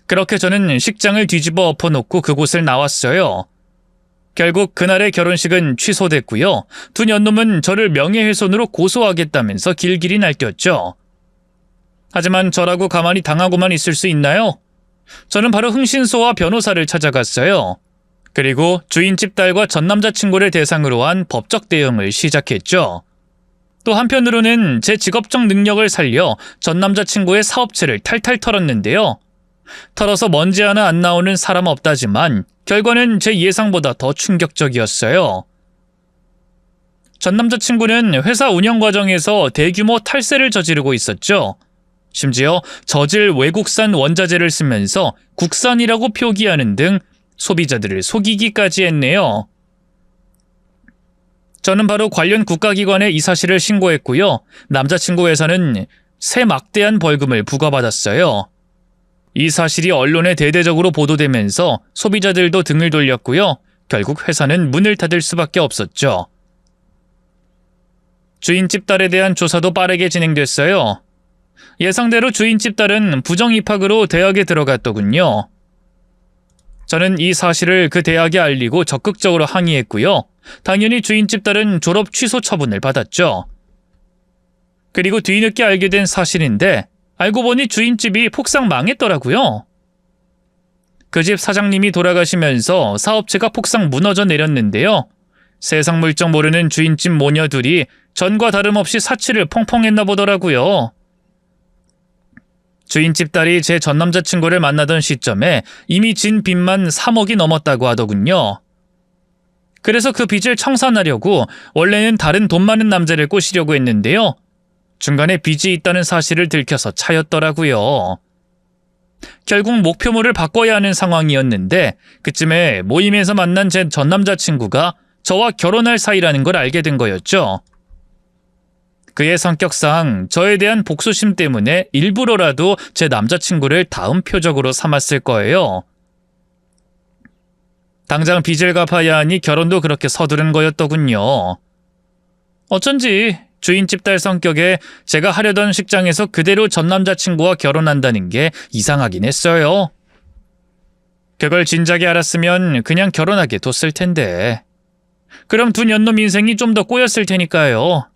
그렇게 저는 식장을 뒤집어 엎어놓고 그곳을 나왔어요. 결국 그날의 결혼식은 취소됐고요. 두 년놈은 저를 명예훼손으로 고소하겠다면서 길길이 날뛰었죠. 하지만 저라고 가만히 당하고만 있을 수 있나요? 저는 바로 흥신소와 변호사를 찾아갔어요. 그리고 주인집 딸과 전 남자친구를 대상으로 한 법적 대응을 시작했죠. 또 한편으로는 제 직업적 능력을 살려 전 남자친구의 사업체를 탈탈 털었는데요. 털어서 먼지 하나 안 나오는 사람 없다지만 결과는 제 예상보다 더 충격적이었어요. 전 남자친구는 회사 운영 과정에서 대규모 탈세를 저지르고 있었죠. 심지어 저질 외국산 원자재를 쓰면서 국산이라고 표기하는 등 소비자들을 속이기까지 했네요. 저는 바로 관련 국가기관에 이 사실을 신고했고요. 남자친구 회사는 새 막대한 벌금을 부과받았어요. 이 사실이 언론에 대대적으로 보도되면서 소비자들도 등을 돌렸고요. 결국 회사는 문을 닫을 수밖에 없었죠. 주인집 딸에 대한 조사도 빠르게 진행됐어요. 예상대로 주인집 딸은 부정 입학으로 대학에 들어갔더군요. 저는 이 사실을 그 대학에 알리고 적극적으로 항의했고요. 당연히 주인집 딸은 졸업 취소 처분을 받았죠. 그리고 뒤늦게 알게 된 사실인데 알고 보니 주인집이 폭삭 망했더라고요. 그 집 사장님이 돌아가시면서 사업체가 폭삭 무너져 내렸는데요. 세상 물정 모르는 주인집 모녀 둘이 전과 다름없이 사치를 펑펑 했나 보더라고요. 주인집 딸이 제 전 남자친구를 만나던 시점에 이미 진 빚만 3억이 넘었다고 하더군요. 그래서 그 빚을 청산하려고 원래는 다른 돈 많은 남자를 꼬시려고 했는데요. 중간에 빚이 있다는 사실을 들켜서 차였더라고요. 결국 목표물을 바꿔야 하는 상황이었는데 그쯤에 모임에서 만난 제 전 남자친구가 저와 결혼할 사이라는 걸 알게 된 거였죠. 그의 성격상 저에 대한 복수심 때문에 일부러라도 제 남자친구를 다음 표적으로 삼았을 거예요. 당장 빚을 갚아야 하니 결혼도 그렇게 서두른 거였더군요. 어쩐지 주인집 딸 성격에 제가 하려던 식장에서 그대로 전 남자친구와 결혼한다는 게 이상하긴 했어요. 그걸 진작에 알았으면 그냥 결혼하게 뒀을 텐데. 그럼 두 년놈 인생이 좀 더 꼬였을 테니까요.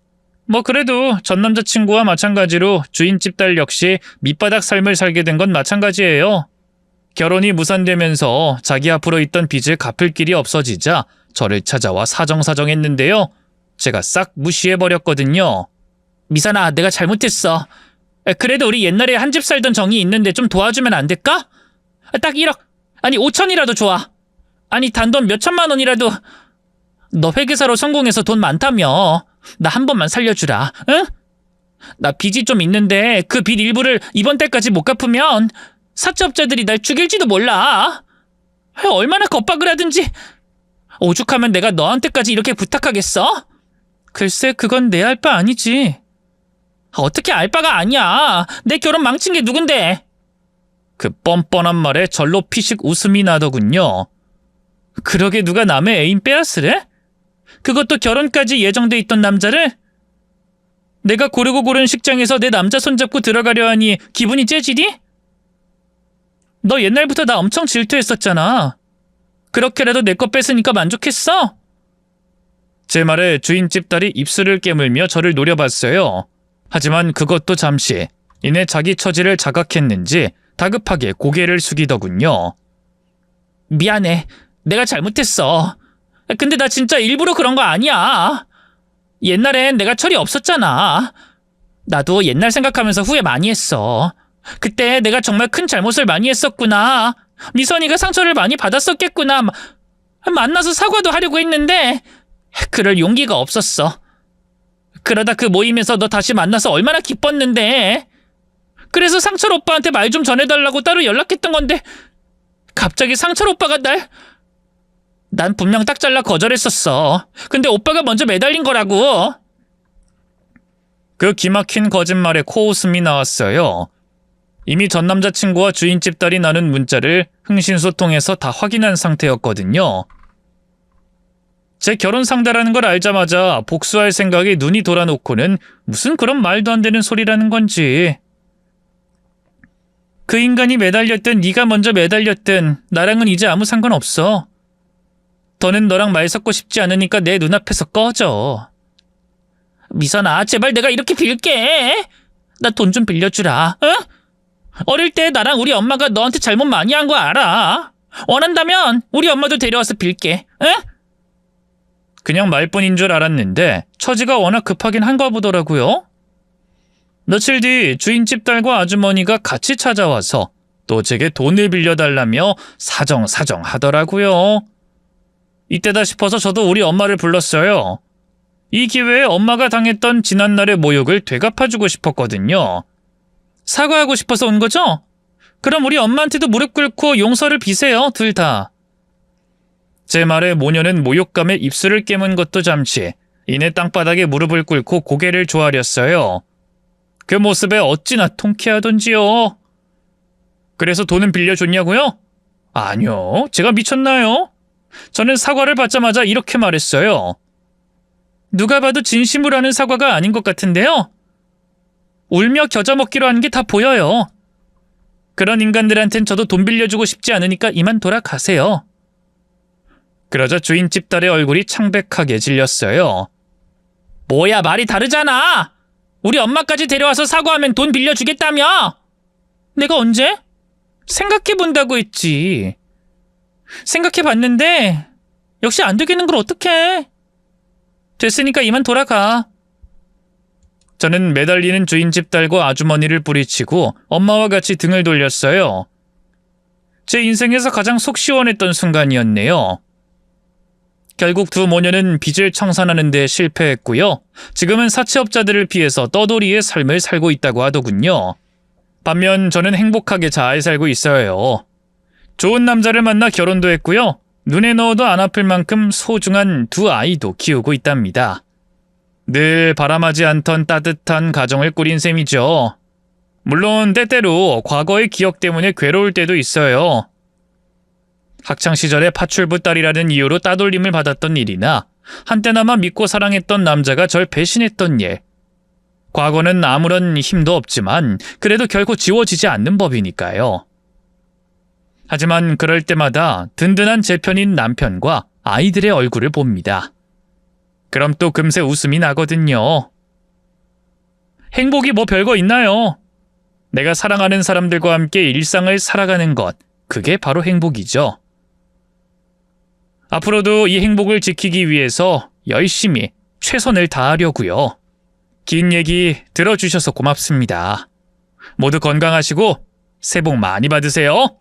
뭐 그래도 전 남자친구와 마찬가지로 주인집 딸 역시 밑바닥 삶을 살게 된 건 마찬가지예요. 결혼이 무산되면서 자기 앞으로 있던 빚을 갚을 길이 없어지자 저를 찾아와 사정사정했는데요. 제가 싹 무시해버렸거든요. 미선아, 내가 잘못했어. 그래도 우리 옛날에 한 집 살던 정이 있는데 좀 도와주면 안 될까? 딱 1억, 아니 5천이라도 좋아. 아니 단돈 몇 천만 원이라도. 너 회계사로 성공해서 돈 많다며. 나 한 번만 살려주라, 응? 나 빚이 좀 있는데 그 빚 일부를 이번 달까지 못 갚으면 사채업자들이 날 죽일지도 몰라. 얼마나 겁박을 하든지. 오죽하면 내가 너한테까지 이렇게 부탁하겠어? 글쎄, 그건 내 알 바 아니지. 어떻게 알 바가 아니야. 내 결혼 망친 게 누군데. 그 뻔뻔한 말에 절로 피식 웃음이 나더군요. 그러게 누가 남의 애인 빼앗으래? 그것도 결혼까지 예정돼 있던 남자를? 내가 고르고 고른 식장에서 내 남자 손잡고 들어가려 하니 기분이 째지니? 너 옛날부터 나 엄청 질투했었잖아. 그렇게라도 내 거 뺏으니까 만족했어? 제 말에 주인집 딸이 입술을 깨물며 저를 노려봤어요. 하지만 그것도 잠시. 이내 자기 처지를 자각했는지 다급하게 고개를 숙이더군요. 미안해. 내가 잘못했어. 근데 나 진짜 일부러 그런 거 아니야. 옛날엔 내가 철이 없었잖아. 나도 옛날 생각하면서 후회 많이 했어. 그때 내가 정말 큰 잘못을 많이 했었구나. 미선이가 상처를 많이 받았었겠구나. 만나서 사과도 하려고 했는데 그럴 용기가 없었어. 그러다 그 모임에서 너 다시 만나서 얼마나 기뻤는데. 그래서 상철 오빠한테 말 좀 전해달라고 따로 연락했던 건데 갑자기 상철 오빠가 난 분명 딱 잘라 거절했었어. 근데 오빠가 먼저 매달린 거라고. 그 기막힌 거짓말에 코웃음이 나왔어요. 이미 전 남자친구와 주인집 딸이 나눈 문자를 흥신소통해서 다 확인한 상태였거든요. 제 결혼 상대라는 걸 알자마자 복수할 생각에 눈이 돌아놓고는 무슨 그런 말도 안 되는 소리라는 건지. 그 인간이 매달렸든 네가 먼저 매달렸든 나랑은 이제 아무 상관없어. 더는 너랑 말 섞고 싶지 않으니까 내 눈앞에서 꺼져. 미선아, 제발 내가 이렇게 빌게. 나 돈 좀 빌려주라. 응? 어릴 때 나랑 우리 엄마가 너한테 잘못 많이 한 거 알아. 원한다면 우리 엄마도 데려와서 빌게. 응? 그냥 말뿐인 줄 알았는데 처지가 워낙 급하긴 한가 보더라고요. 며칠 뒤 주인집 딸과 아주머니가 같이 찾아와서 또 제게 돈을 빌려달라며 사정 하더라고요. 이때다 싶어서 저도 우리 엄마를 불렀어요. 이 기회에 엄마가 당했던 지난날의 모욕을 되갚아주고 싶었거든요. 사과하고 싶어서 온 거죠? 그럼 우리 엄마한테도 무릎 꿇고 용서를 비세요, 둘 다. 제 말에 모녀는 모욕감에 입술을 깨문 것도 잠시, 이내 땅바닥에 무릎을 꿇고 고개를 조아렸어요. 그 모습에 어찌나 통쾌하던지요. 그래서 돈은 빌려줬냐고요? 아니요, 제가 미쳤나요? 저는 사과를 받자마자 이렇게 말했어요. 누가 봐도 진심으로 하는 사과가 아닌 것 같은데요. 울며 겨자 먹기로 하는 게 다 보여요. 그런 인간들한텐 저도 돈 빌려주고 싶지 않으니까 이만 돌아가세요. 그러자 주인집 딸의 얼굴이 창백하게 질렸어요. 뭐야, 말이 다르잖아. 우리 엄마까지 데려와서 사과하면 돈 빌려주겠다며. 내가 언제? 생각해본다고 했지. 생각해봤는데 역시 안 되겠는 걸 어떡해. 됐으니까 이만 돌아가. 저는 매달리는 주인집 딸과 아주머니를 뿌리치고 엄마와 같이 등을 돌렸어요. 제 인생에서 가장 속 시원했던 순간이었네요. 결국 두 모녀는 빚을 청산하는 데 실패했고요. 지금은 사채업자들을 피해서 떠돌이의 삶을 살고 있다고 하더군요. 반면 저는 행복하게 잘 살고 있어요. 좋은 남자를 만나 결혼도 했고요. 눈에 넣어도 안 아플 만큼 소중한 두 아이도 키우고 있답니다. 늘 바람하지 않던 따뜻한 가정을 꾸린 셈이죠. 물론 때때로 과거의 기억 때문에 괴로울 때도 있어요. 학창시절에 파출부 딸이라는 이유로 따돌림을 받았던 일이나 한때나마 믿고 사랑했던 남자가 절 배신했던 일. 과거는 아무런 힘도 없지만 그래도 결코 지워지지 않는 법이니까요. 하지만 그럴 때마다 든든한 제 편인 남편과 아이들의 얼굴을 봅니다. 그럼 또 금세 웃음이 나거든요. 행복이 뭐 별거 있나요? 내가 사랑하는 사람들과 함께 일상을 살아가는 것, 그게 바로 행복이죠. 앞으로도 이 행복을 지키기 위해서 열심히 최선을 다하려고요. 긴 얘기 들어주셔서 고맙습니다. 모두 건강하시고 새해 복 많이 받으세요.